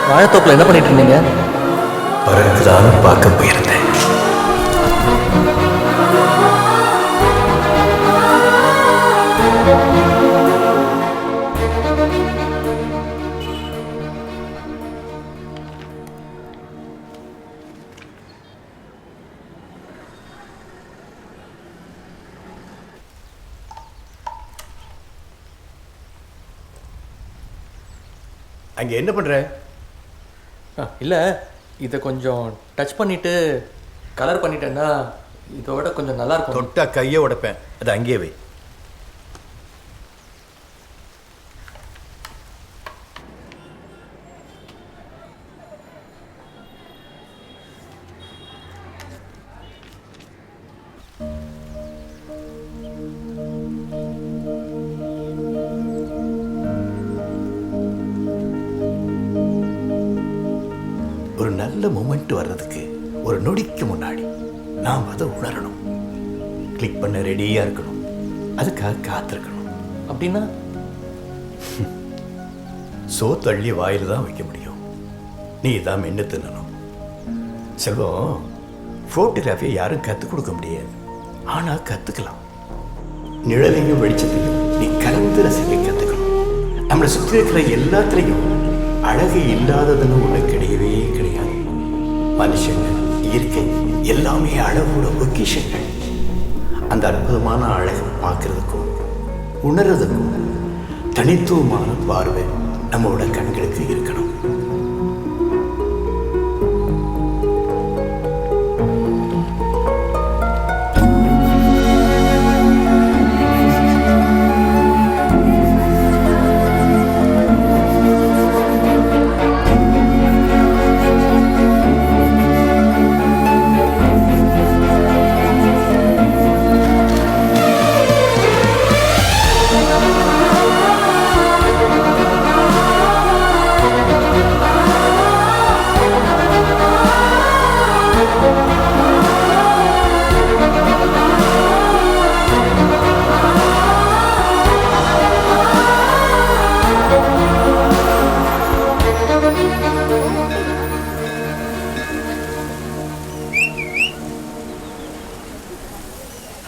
வாழைத்தோப்பில் என்ன பண்ணிட்டு இருந்தீங்க?
பறக்குதான்னு பார்க்க போயிருந்தேன்.
அங்கே என்ன பண்ணுற? இல்லை, இதை கொஞ்சம் டச் பண்ணிவிட்டு கலர் பண்ணிட்டேன்னா இதோட கொஞ்சம் நல்லாயிருக்கும்.
தொட்டா கையை உடைப்பேன். அது அங்கேயே வை. ஒரு நல்ல மூமெண்ட் வர்றதுக்கு ஒரு நொடிக்கு முன்னாடி நாம் அதை உணரணும். கிளிக் பண்ண ரெடியாக இருக்கணும். அதுக்காக காத்திருக்கணும்.
அப்படின்னா
சோத்தள்ளி வாயில் தான் வைக்க முடியும். நீ தான் மென்று தின்னணும். செல்வம், ஃபோட்டோகிராஃபியை யாரும் கற்றுக் கொடுக்க முடியாது. ஆனால் கற்றுக்கலாம். நிழலையும் வெளிச்சத்தையும் நீ கலந்து ரசிக்க கற்றுக்கணும். நம்மளை சுற்றி இருக்கிற எல்லாத்துலேயும் அழகு இல்லாததுன்னு ஒன்று கிடையவே கிடையாது. மனுஷங்க, இயற்கை எல்லாமே அழகோட பொக்கிஷங்கள். அந்த அற்புதமான அழகை பார்க்கறதுக்கும் உணர்றதுக்கும் தனித்துவமான பார்வை நம்மளோட கண்களுக்கு இருக்கணும்.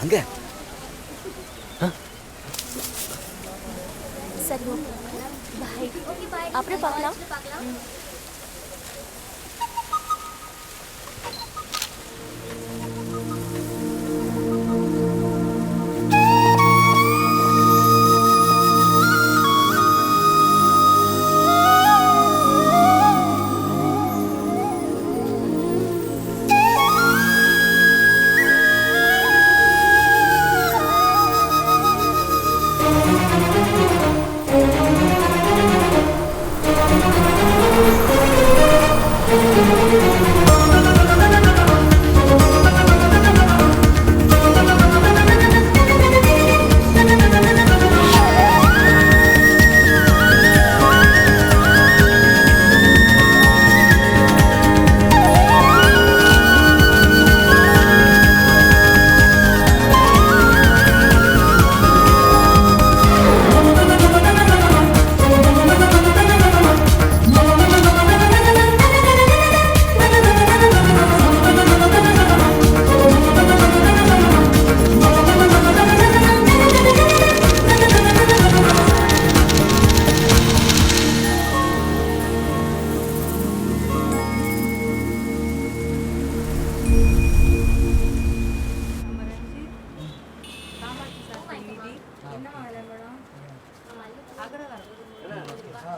அங்க
சரி பாய். அப்புறம் பார்க்கலாம்.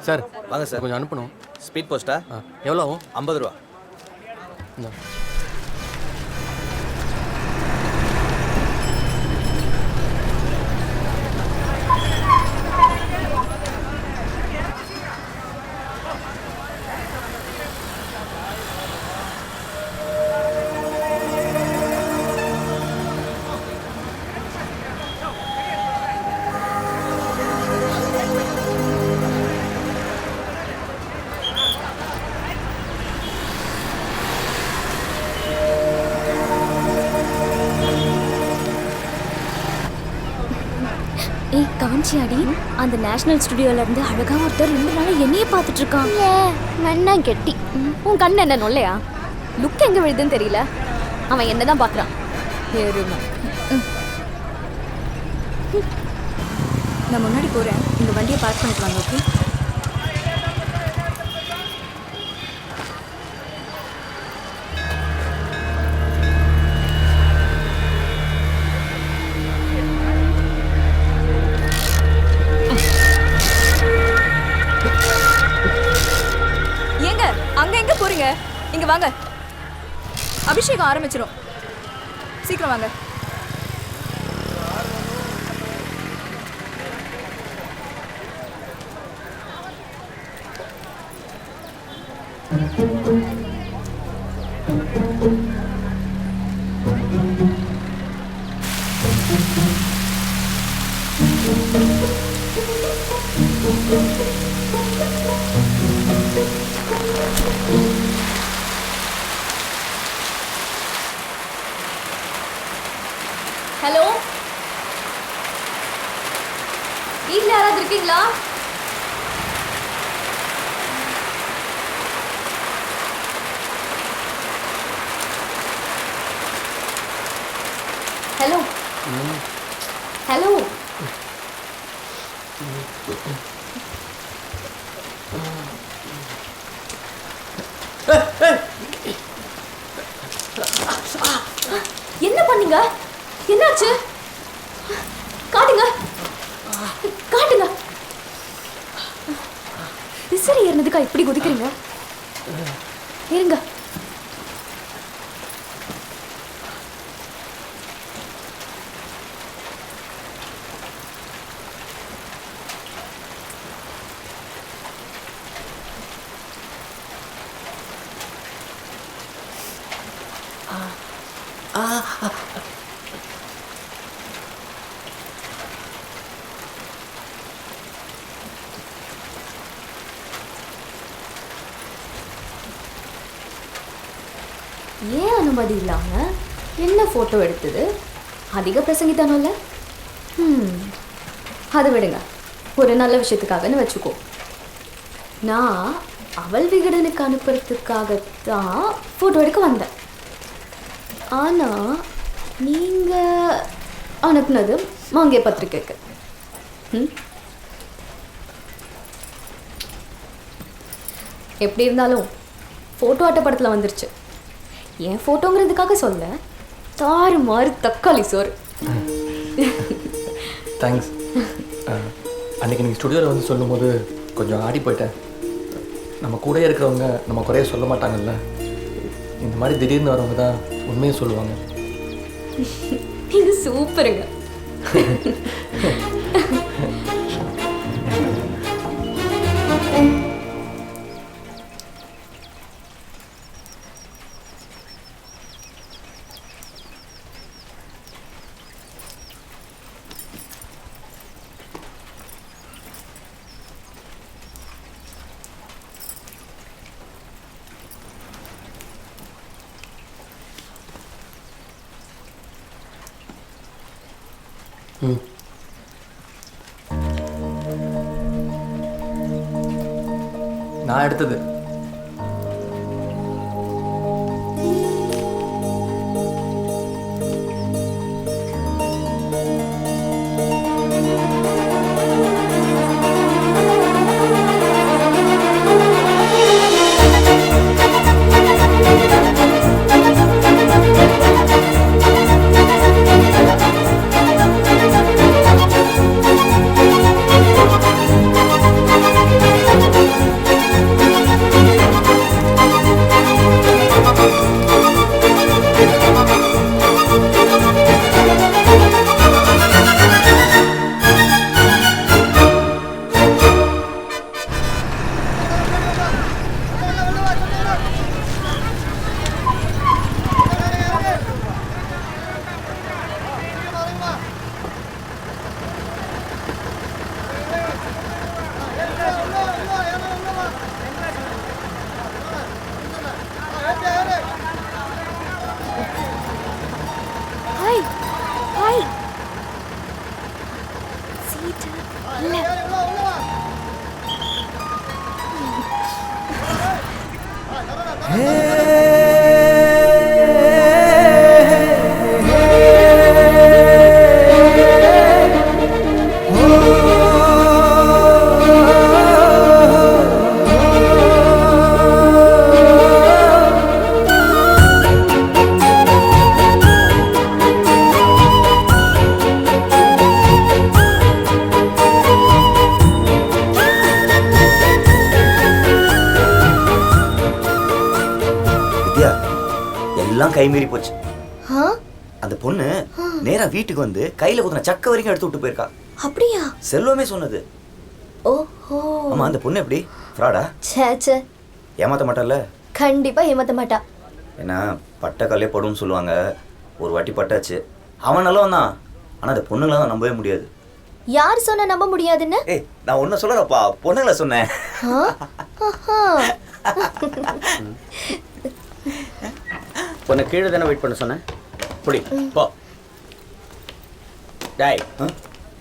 சார்
வாங்க சார்.
கொஞ்சம் அனுப்பணும்.
ஸ்பீட் போஸ்டா?
எவ்வளோ ஆகும்?
50 ரூபா.
ஏய் கவனிச்சியாடி, அந்த நேஷனல் ஸ்டுடியோல இருந்து அழகா ஒருத்தர் 2 நாளா என்னையே பார்த்துட்டு இருக்கான். மண்ணா கெட்டி. உன் கண்ணு என்ன நொல்லையா? லுக் எங்க விழுதுன்னு தெரியல. அவன் என்னதான் பார்க்கறான். எருமை.
நான் முன்னாடி போறேன். இந்த வண்டியை பார்க் பண்ணிட்டு வாங்க. ஓகே? அங்க எங்க போறீங்க? இங்க வாங்க. அபிஷேகம் ஆரம்பிச்சிரும். சீக்கிரம் வாங்க.
ஹலோ. என்ன பண்ணீங்க? என்னாச்சு? காட்டுங்க காட்டுங்க. விசிறி ஏறினதுக்கா இப்படி குதிக்கிறீங்க? இருங்க. ஏன் அனுமதி இல்லாம என்ன போட்டோ எடுத்தது? அதிக பிரசங்கித்தானோல்ல. அதை விடுங்க, ஒரு நல்ல விஷயத்துக்காகன்னு வச்சுக்கோ. நான் அவள் விகடனுக்கு அனுப்புறதுக்காகத்தான் போட்டோ எடுக்க வந்தேன். ஆனா நீங்க அனுப்புனது மாங்கே பத்திரிக்கைக்கு. எப்படி இருந்தாலும் போட்டோ அட்டைப்படத்தில் வந்துருச்சு. என் ஃபோட்டோங்கிறதுக்காக சொல்ல, தாறு மாறு தக்காளி சோறு.
தேங்க்ஸ். அன்றைக்கி நீங்கள் ஸ்டுடியோவில் வந்து சொல்லும்போது கொஞ்சம் ஆடி போயிட்டேன். நம்ம கூட இருக்கிறவங்க நம்ம குறைய சொல்ல மாட்டாங்கல்ல. இந்த மாதிரி திடீர்னு வரவங்க தான் உண்மையை சொல்லுவாங்க.
இது சூப்பருங்க.
நான் எடுத்தது.
கைமீறி போச்சு. அந்த பொண்ணு நேரா வீட்டுக்கு வந்து கையில குத்துன சக்க வரைக்கும் எடுத்து விட்டு போயிருக்கா.
அப்படியா?
செல்வமே சொன்னது.
ஓஹோ.
ஆமா, அந்த பொண்ணு எப்படி ஃப்ராடா?
சேச்சே,
ஏமாத்த மாட்டால?
கண்டிப்பா ஏமாத்த மாட்டா.
ஏன்னா பட்ட கல்லே படும்னு சொல்லுவாங்க. ஒரு வாட்டி பட்டாச்சு. அவன் நல்லவன் தான், ஆனா அந்த பொண்ணுங்களை தான் நம்பவே முடியாது.
யார் சொன்ன நம்ப முடியாதுன்னு?
ஏய், நான் ஒன்னும் சொல்லலப்பா, பொண்ணுங்களை சொன்னேன்.
உன்னை கீழே தானே வெயிட் பண்ண சொன்னேன். புடி போ. டாய்,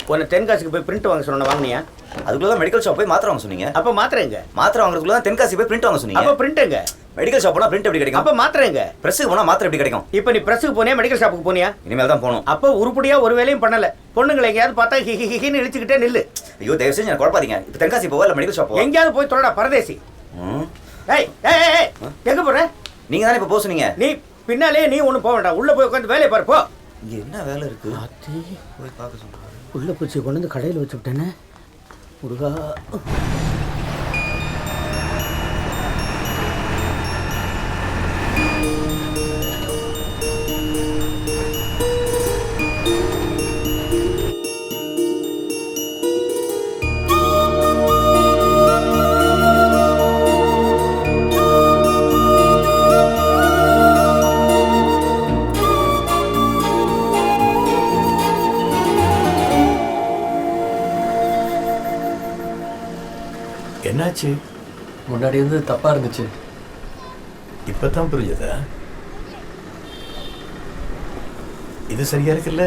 உன்னை தென்காசிக்கு போய் பிரிண்ட் வாங்க சொன்ன வாங்கினியா?
அதுக்குள்ள தான் மெடிக்கல் ஷாப் போய் மாத்திரை வாங்க சொன்னீங்க.
அப்போ மாத்திரை எங்க?
மாத்திரை வாங்குறதுக்குள்ள தான் தென்காசி போய் பிரிண்ட் வாங்க சொன்னீங்க.
அப்போ பிரிண்ட் எங்க?
மெடிக்கல் ஷாப் போனா பிரிண்ட் எப்படி கிடைக்கும்?
அப்போ மாத்திரை எங்க?
பிரஸ்ஸுக்கு போனா மாத்திரை எப்படி கிடைக்கும்?
இப்போ நீ பிரஸ்ஸுக்கு போனியா மெடிக்கல் ஷாப்புக்கு போனியா?
இனிமேல் தான் போகணும்.
அப்போ உருப்படியா ஒரு வேலையும் பண்ணல. பொண்ணுங்களை எங்கேயாவது பார்த்தா ஹிஹின்னு இழுச்சுக்கிட்டே நில்லு.
ஐயோ தயவு செஞ்சு எனக்கு குழப்பாதீங்க. இப்போ தென்காசி போவா இல்லை மெடிக்கல் ஷாப் போவா?
எங்கேயாவது போய் தொலைடா பரதேசி. ஏய் ஏய் ஏய் எங்க போற?
நீங்க தானே இப்போ போக சொன்னீங்க.
நீ பின்னாலே நீ ஒன்றும் போக வேண்டாம். உள்ள போய் உட்காந்து வேலையை பாரு போ.
இங்க என்ன வேலை இருக்கு? போய் பார்க்க சொல்லுங்க.
உள்ள பூச்சி கொண்டு வந்து கடையில் வச்சு விட்டேனே முருகா.
என்னாச்சு?
முன்னாடி வந்து தப்பா இருந்துச்சு.
இப்பதான் புரியுதா? இது சரியா இருக்குல்ல?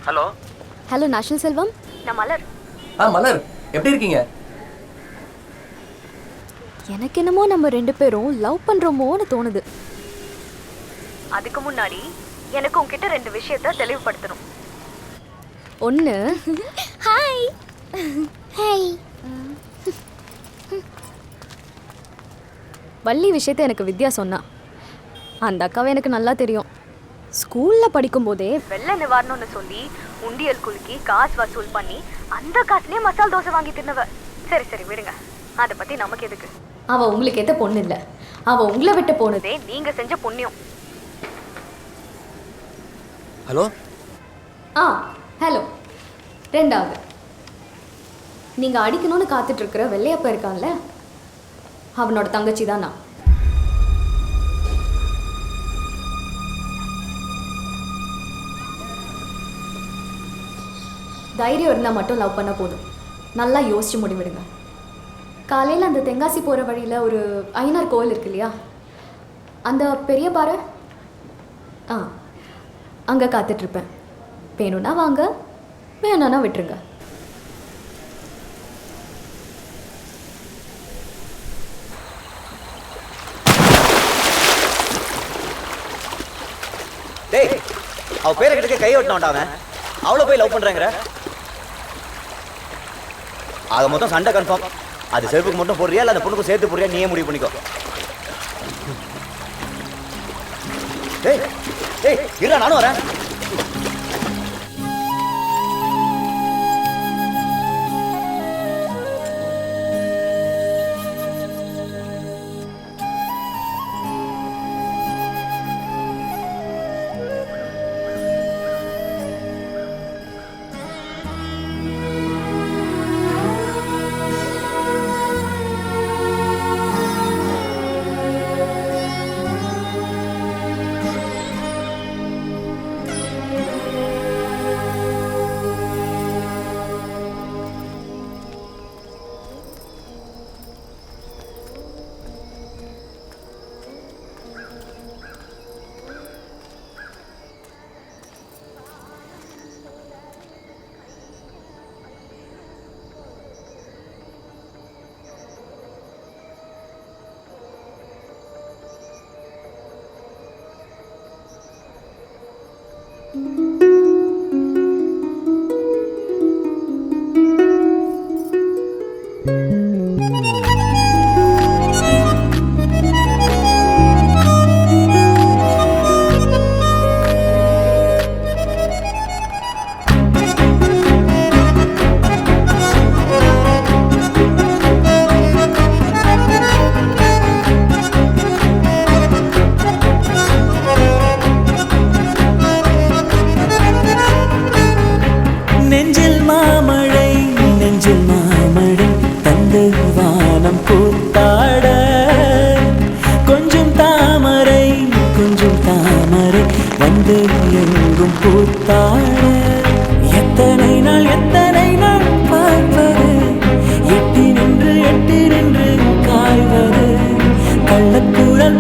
ஹலோ
ஹலோ நேஷனல் செல்வம்,
நான் மலர்.
மலர் எப்படி இருக்கீங்க?
எனக்கு என்னமோ நம்ம 2 பேரும் லவ் பண்றோமோன்னு தோணுது.
அதுக்கு முன்னாடி எனக்கு உன்கிட்ட 2 விஷயத்த தெளிவுபடுத்தணும்.
ஒன்று, ஹாய் ஹாய், வள்ளி விஷயத்தை எனக்கு வித்யா சொன்னா. அந்த அக்காவை எனக்கு நல்லா தெரியும். ஸ்கூலில் படிக்கும்போதே
வெள்ள நிவாரணம்னு சொல்லி உண்டியல் குலுக்கி காசு வசூல் பண்ணி அந்த காசுலேயே மசால் தோசை வாங்கி தின்னவ. சரி சரி விடுங்க, அதை பற்றி நமக்கு எதுக்கு.
அவள் உங்களுக்கு ஏற்ற பொண்ணு இல்லை. அவள் உங்களை விட்டு போனதே
நீங்கள் செஞ்ச புண்ணியம்.
Hello
hello. 2வது, நீங்கள் அடிக்கணும்னு காத்துட்ருக்கிற வெள்ளையப்ப இருக்கான்ல, அவனோட தங்கச்சி தான் நான். தைரியம் இருந்தால் மட்டும் லவ் பண்ண போதும். நல்லா யோசிச்சு முடிவிடுங்க. காலையில் அந்த தென்காசி போகிற வழியில் ஒரு ஐயனார் கோவில் இருக்கு இல்லையா, அந்த பெரிய பாறை, அங்கே காத்துட்ருப்பேன். வேணும்னா வாங்க, வேணான்னா விட்டுருங்க.
டேய், அவ பேரை கிட்ட கை ஓட்டினான்டா அவன். அவளை போய் லவ் பண்றேங்கிற? ஆக மொத்தம் சண்டை கன்ஃபார்ம். அது செருப்புக்கு மட்டும் போடுறியா இல்லை அந்த பொண்ணுக்கும் சேர்த்து போடுறியா நீயே முடிவு பண்ணிக்கோ. டேய் டேய் இருடா, நானும் வரேன்.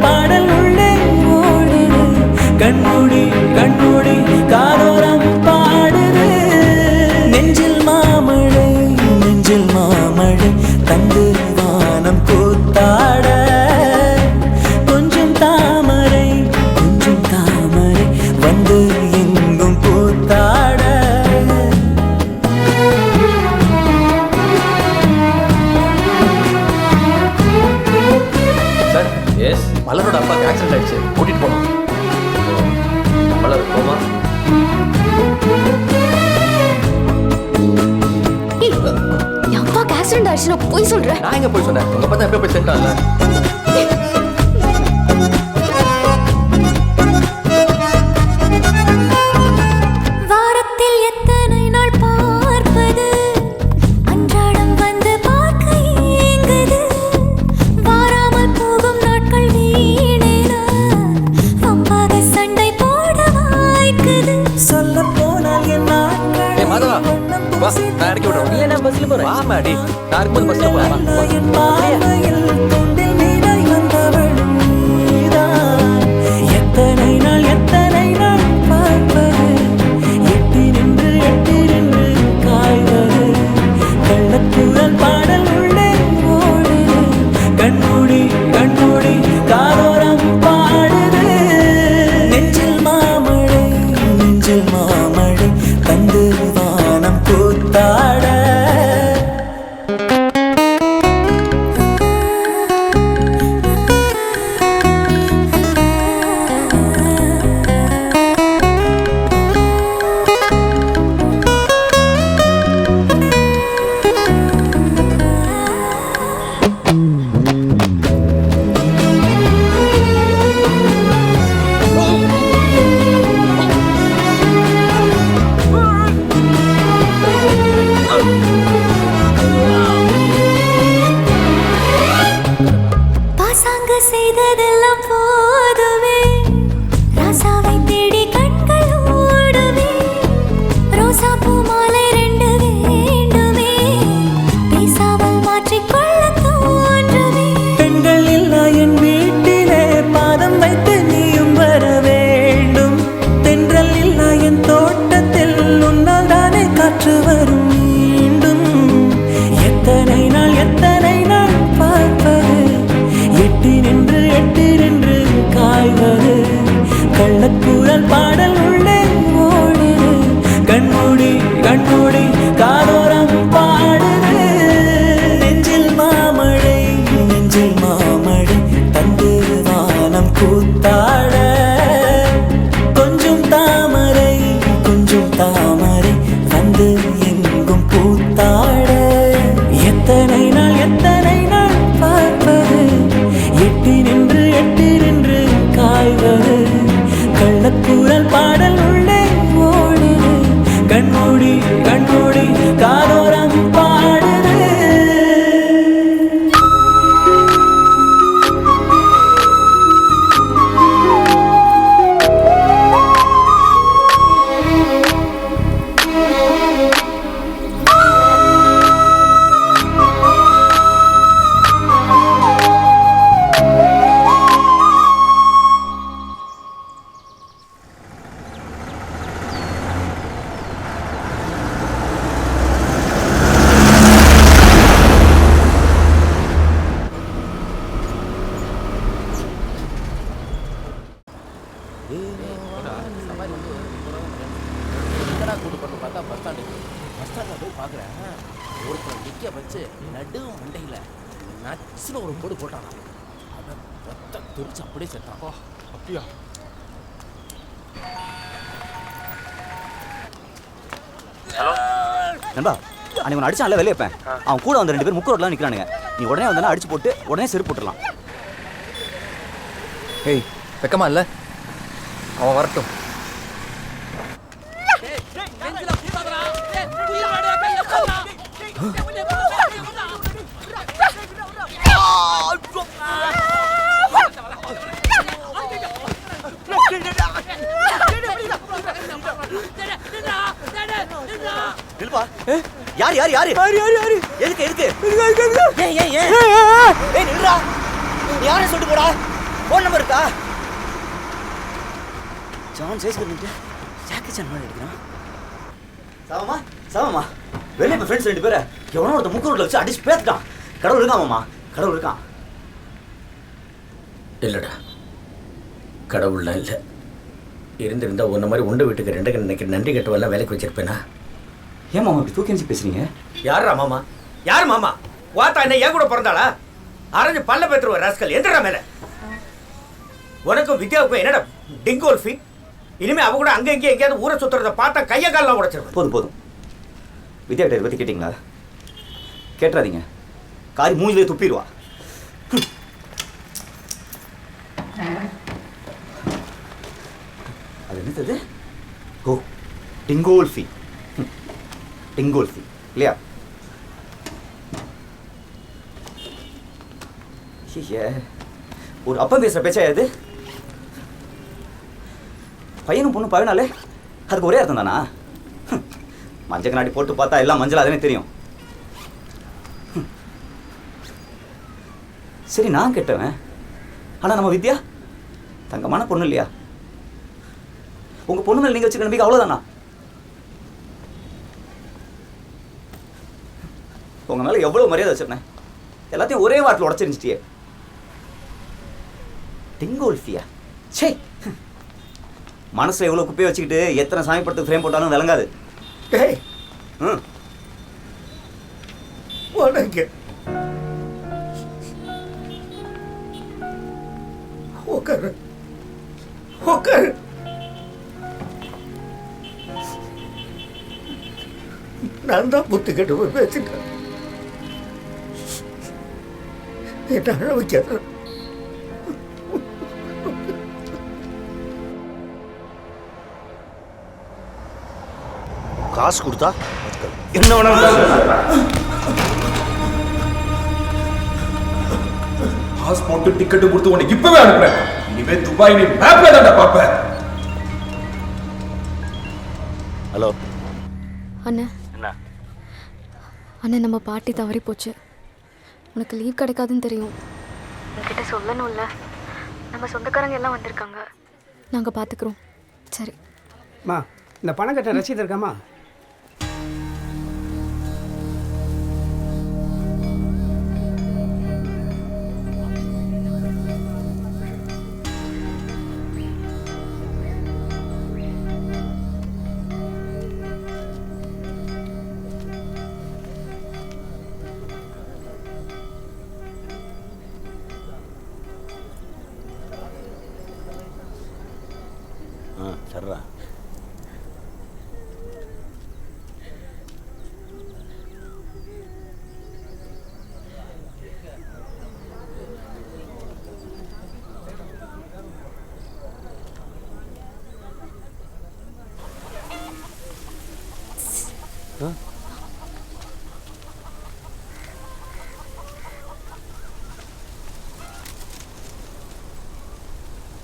பாடல் உள்ளே கண்மூடி காதோரம் பாடுது நெஞ்சில் மாமழை தந்து வானம் கூத்தாட கொஞ்சம் தாமரை வந்து எங்கும் கூத்தாட.
சார் எஸ் மலரோட அப்பாவுக்கு ஆக்சிடென்ட் ஆயிடுச்சு, கூட்டிட்டு போகணும். மலர் போமா?
என் அப்பாவுக்கு ஆக்சிடென்ட் ஆயிடுச்சு, நான் போய் சொல்றேன்.
நான் எங்க போய் சொன்னேன்? உங்க அப்பா தான் எப்போ போய் சென்றான்ல.
வாரத்தில் எத்தனை நாள் பார்ப்பது, அன்றாடம் வந்து பார்க்க ஏங்குது. வாராமல் போகும் நாட்கள் வீணேன அம்மாக சண்டை போட வாய்க்குது.
சொல்ல போனால் என் நாட்கள்
மாதவா வா, நான் இறக்கி விடுறேன்.
இல்ல நான் பஸ்ல போறேன்.
வா மாடி, நான் இருக்கும்போது பஸ்ல போலாம்.
என் பார்வையில் தொண்டில் நீடாய் வந்தவள் நீதான். எத்தனை நாள் பார்ப்பது, எட்டி நின்று காய்வது. கள்ளக்குரல் பாடல் உள்ளே ஓடுது, கண்மூடி காதோரம் பாடுது. நெஞ்சில் மாமழை தந்து வானம் கூத்தாட.
பாசாங்க செய்ததெல்லாம் போதுமே, ராசாவை தேடி கண்கள் ஓடுமே. ரோசா பூ மாலை 2 வேண்டுமே, பேசாமல் மாற்றிக்கொள்ள தோன்றுமே.
பெண்கள் இல்லா என் வீட்டிலே பாதம் வைத்து நீயும் வர வேண்டும். தென்றல் இல்லா என் தோட்டத்தில் உன்னால் தானே காற்று வரும் மீண்டும். எத்தனை நாள் பார்ப்பது, எட்டி நின்று காய்வது. கள்ளக்குரல் பாடல் உள்ளே ஓடுது, கண்மூடி காதோரம் பாடுது. நெஞ்சில் மாமழை தந்து வானம் கூத்தாட. கொஞ்சம் தாமரை வந்து எங்கும் கூத்தாட. எத்தனை நாள் பார்ப்பது, எட்டி நின்று காய்வது. கள்ளக்குரல் பாடல் உள்ளே ஓடுது, கண்மூடி காதோரம் பாடுது.
ஒருத்தர் நிக்க வச்சு நடு மண்டையில நச்சுன்னு ஒரு போடு போட்டானா, அதை ரத்தம் துரிச்சு அப்படியே செத்தான். அப்படியா?
நண்பா, அன்னைக்கு ஒன்று அடிச்சான்ல வெளியே வைப்பேன், அவன் கூட வந்து 2 பேர் முக்கு ரோட்லாம் நிற்கிறானுங்க. நீ உடனே வந்தாலும் அடிச்சு போட்டு உடனே செருப்பு போட்டுடலாம்.
ஏய் வெக்கமா இல்லை? அவன் வரட்டும்.
யாரு எதுக்கு நில்றா. யாரே சொல்லிட்டு போடா. போன் நம்பர் இருக்கா? ஜான் சேஸ்கர் ஜாக்கி சான் மாதிரி அடிக்கிறான். சாவமா வெளியே இப்போ ஃப்ரெண்ட்ஸ் 2 பேரை எவனோ ஒருத்த முக்கு ரோட்டில் வச்சு அடிச்சு பேத்துட்டான். கடவுள் இருக்காமாம்மா, கடவுள் இருக்கான்.
இல்லைடா, கடவுள்லாம் இல்லை. இருந்திருந்தா உன்ன மாதிரி உண்டை வீட்டுக்கு 2 கண் நினைக்கிற நன்றி கட்டவெல்லாம் வேலைக்கு வச்சிருப்பேனா?
ஏன் மாமா இப்படி தூக்கி அடிச்சு பேசுறீங்க?
யாரா மாமா? யார் மாமா? வாத்தா என்ன ஏன் கூட பிறந்தாளா? அரைஞ்சு பல்ல பேத்துருவ ராஸ்கல். எந்திரா மேல. உனக்கும் வித்யாவுக்கும் என்னடா டிங்கோல் ஃபீட்? இனிமே அவ கூட அங்கே இங்கே எங்கேயாவது ஊரை சுத்துறத பார்த்தா கையை காலெல்லாம் உடைச்சிருவேன்.
போதும் வித்யா கிட்ட பற்றி கேட்டிங்களா? கேட்டுறாதீங்க, காரி மூஞ்சிலே துப்பிடுவா. அது என்னது? ஓ, டிங்கோல்ஃபி. டிங்கோல்ஃபி இல்லையா? ஒரு அப்பம் பேசுற பேச்சா இது? பையனும் பொண்ணு பழனாலே அதுக்கு ஒரே அர்த்தம் தானா? மஞ்சள் கண்ணாடி போட்டு பார்த்தா எல்லாம் மஞ்சள் அதுனே தெரியும். சரி, நான் கெட்டவன். ஆனா நம்ம வித்யா தங்கமான பொண்ணு இல்லையா? உங்க பொண்ணு மேல நீங்க வச்சுக்க நம்பிக்கை அவ்வளவுதானா? உங்க மேல எவ்வளவு மரியாதை வச்சிருந்தேன், எல்லாத்தையும் ஒரே வாட்டில் உடச்சிருந்துச்சிட்டியே. டிங்கோல்ஃபியா? சே, மனசுல எவ்வளவு குப்பையை வச்சுக்கிட்டு எத்தனை சாமி படத்துக்கு ஃப்ரேம் போட்டாலும் விளங்காது.
உட்காரு உட்காரு. நான் தான் புத்து கட்டு போய் பேசிட்டேன். என்ன அழ வைக்காத.
காசு கொடுத்தா என்ன வேணாலும்
பாஸ்போர்ட் டிக்கெட் கொடுத்து உனக்கு இப்பவே அனுப்புறேன். இனிமே துபாய் நீ மேப்ல தான்டா பாப்ப.
ஹலோ
அண்ணா.
என்ன
அண்ணா, நம்ம பாட்டி தவறி போச்சு. உனக்கு லீவ் கிடைக்காதுன்னு தெரியும். உன்கிட்ட சொல்லணும்ல. நம்ம சொந்தக்காரங்க எல்லாம் வந்திருக்காங்க. நாங்கள் பார்த்துக்குறோம். சரி.
மா, இந்த பணம் கட்ட ரசீது இருக்காமா?
சரிடா.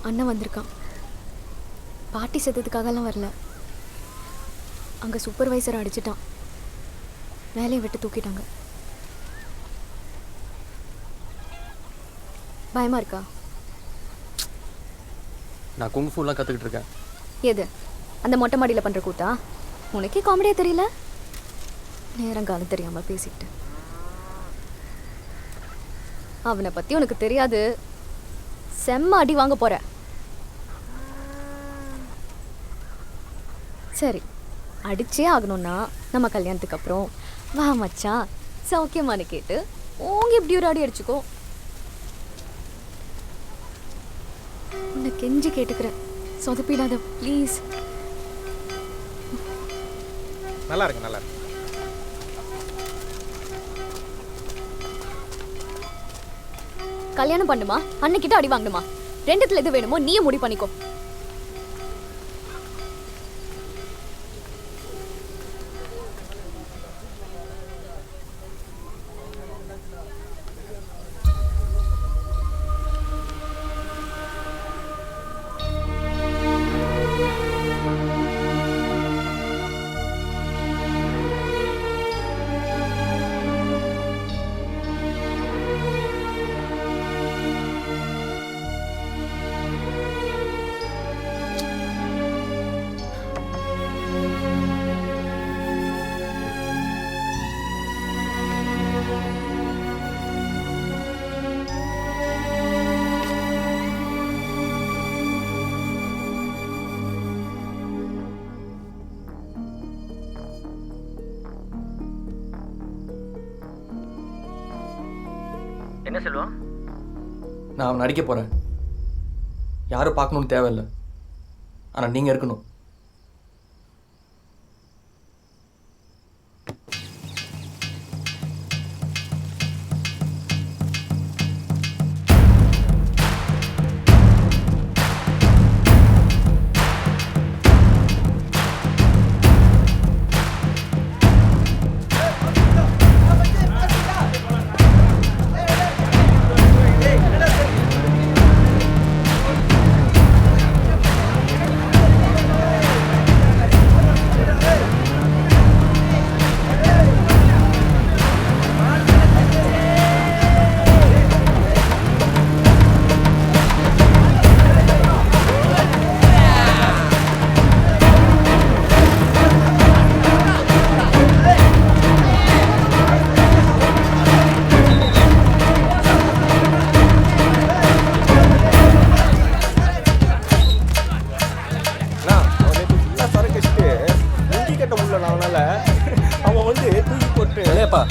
அண்ணன் வந்திருக்கான். பாட்டி செத்ததுக்காகலாம் வரல. அங்கே சூப்பர்வைசர் அடிச்சிட்டான். வேலையை விட்டு தூக்கிட்டாங்க. பயமா இருக்கா?
நான் குங்ஃபூலாம் கற்றுக்கிட்டு இருக்கேன்.
எது? அந்த மொட்டை மாடியில் பண்ணுற கூத்தா? உனக்கே காமெடியாக தெரியல? நேரங்காலம் தெரியாமல் பேசிக்கிட்டு. அவனை பற்றி உனக்கு தெரியாது. செம்ம அடி வாங்க போற. சரி, அடிச்சே ஆகணும்னா நம்ம கல்யாணத்துக்கு அப்புறம் வா மச்சான் சௌக்கியமானு கேட்டு ஓங்க இப்படி ஒரு அடி அடிச்சுக்கோ. உன்னை கெஞ்சி கேட்டுக்கிறேன், சொதப்பிடாத ப்ளீஸ்.
நல்லா இருக்கு, நல்லா இருக்கு.
கல்யாணம் பண்ணுமா அன்னைக்கிட்ட அடி வாங்கணுமா? ரெண்டுத்துல எது வேணுமோ நீயே முடிவு பண்ணிக்கோ.
என்ன செல்வம்?
நான் அவன் நடிக்க போகிறேன். யாரும் பார்க்கணுன்னு தேவையில்லை, ஆனால் நீங்கள் இருக்கணும்.
அவன் வந்து தூக்கி போட்டு
இல்லையாப்பா,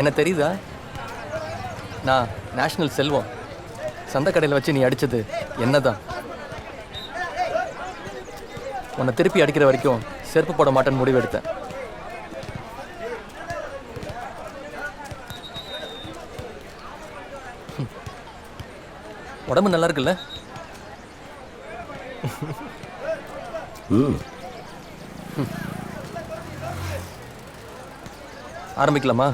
என்ன தெரியுதா? நான் நேஷனல் செல்வம். சந்தைக்கடையில் வச்சு நீ அடித்தது என்னதான். உன்னை திருப்பி அடிக்கிற வரைக்கும் செருப்பு போட மாட்டேன்னு முடிவு எடுத்தேன். உடம்பு நல்லா இருக்குல்ல? ஆரம்பிக்கலாமா?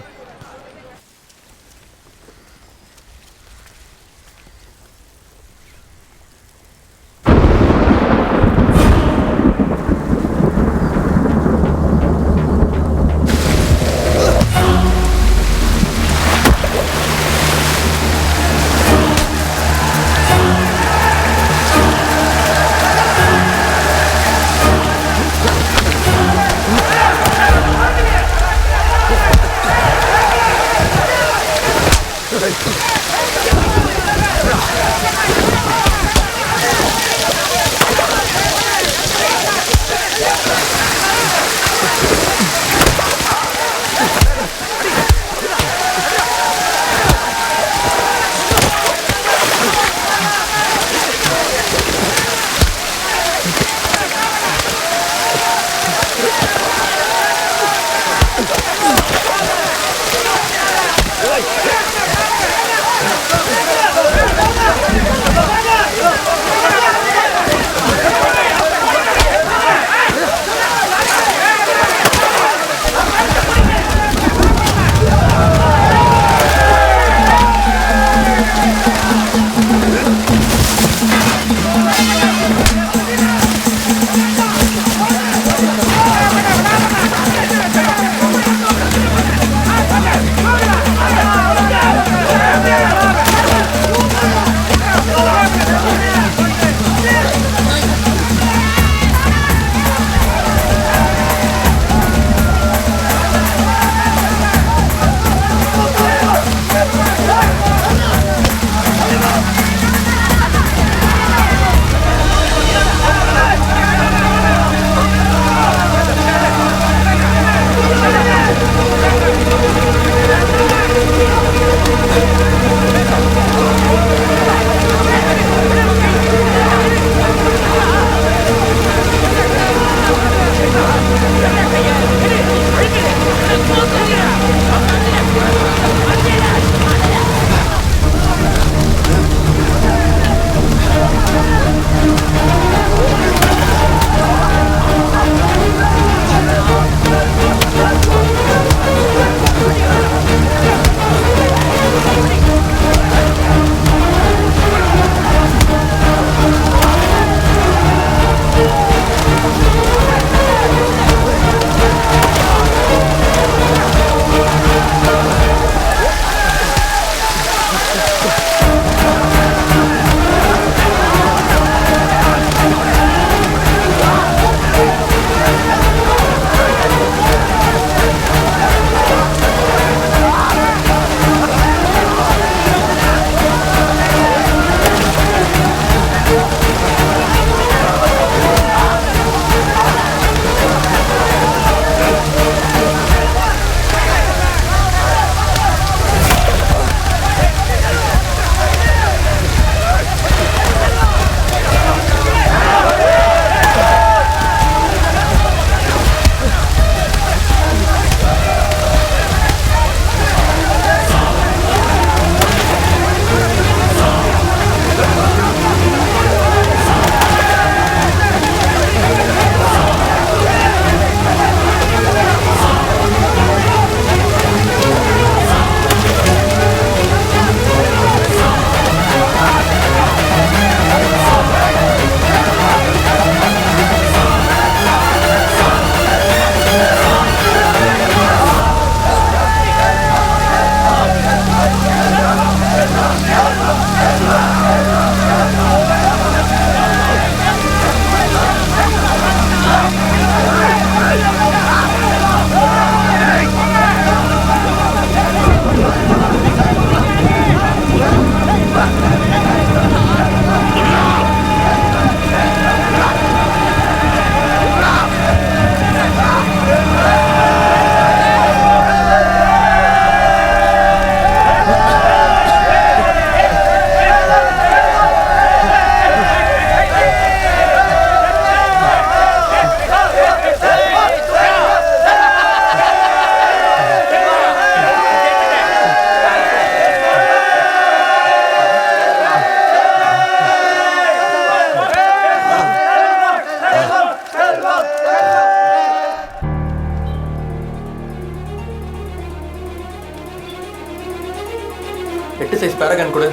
பெரிய சைஸ் பேரகான் கொடு.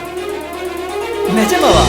நிஜமாவா?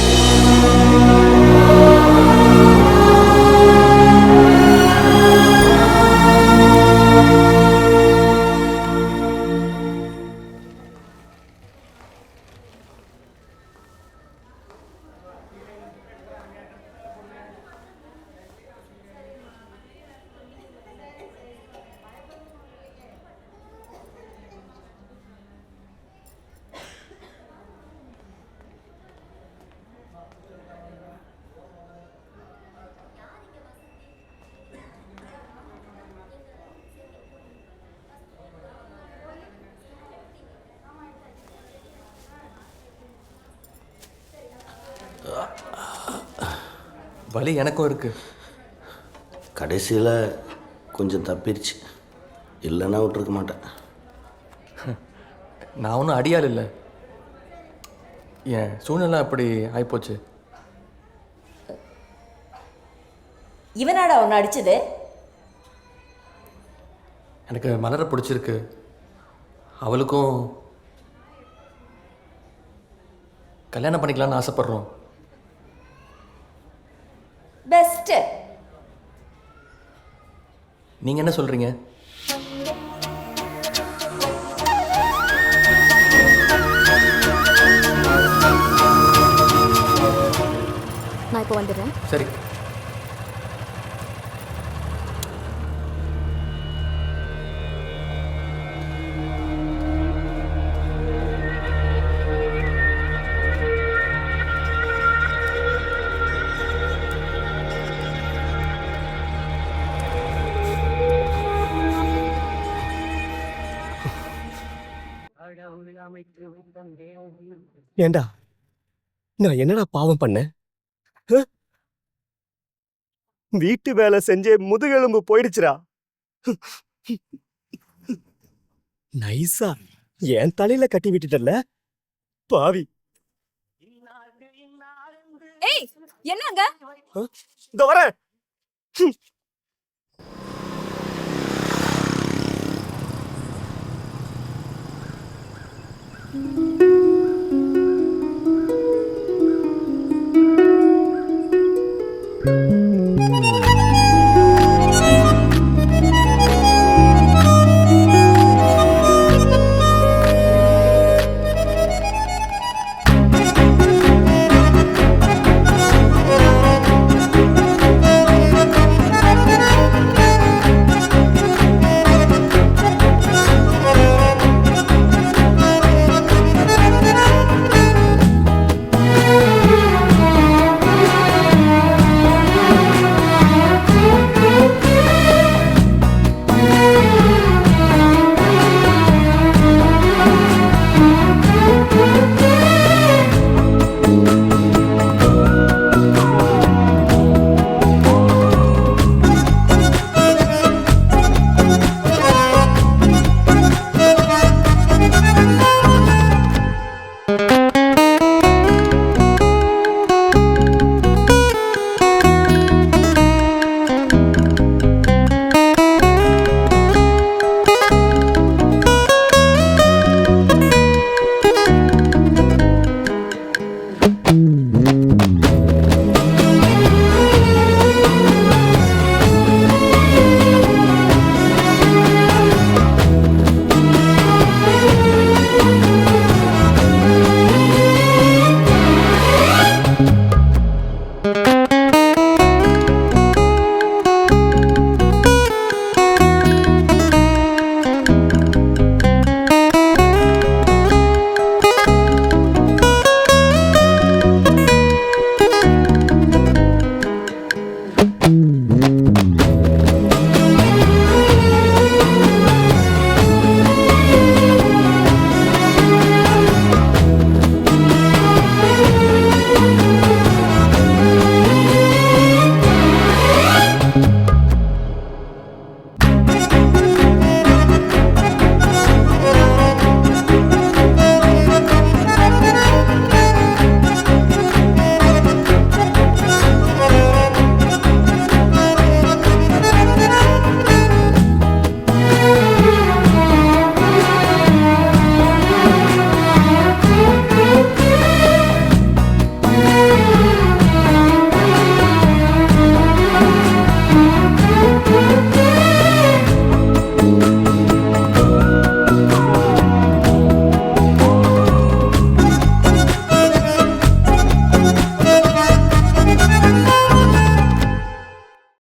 வலி எனக்கும் இருக்கு.
கடைசியில் கொஞ்சம் தப்பிடுச்சு, இல்லைன்னா விட்டுருக்க மாட்டேன்.
நான் ஒன்றும் அடியாள் இல்லை, என் சூழ்நிலை அப்படி ஆயிப்போச்சு.
இவனாடா ஒன்று அடிச்சது?
எனக்கு மலரை பிடிச்சிருக்கு, அவளுக்கும் கல்யாணம் பண்ணிக்கலாம்னு ஆசைப்படுறோம்.
பெஸ்ட்டு.
நீங்கள் என்ன சொல்கிறீங்க?
நான் இப்போ வந்துடுறேன்.
சரி.
ஏண்டா நான் என்னடா பாவம் பண்ணேன்? வீட்டு வேலை செஞ்சே முதுகெலும்பு போயிடுச்சுடா. நைஸா என் தலையில கட்டி விட்டுட்டல பாவி.
ஏய் என்னங்க?
இந்த வரேன்.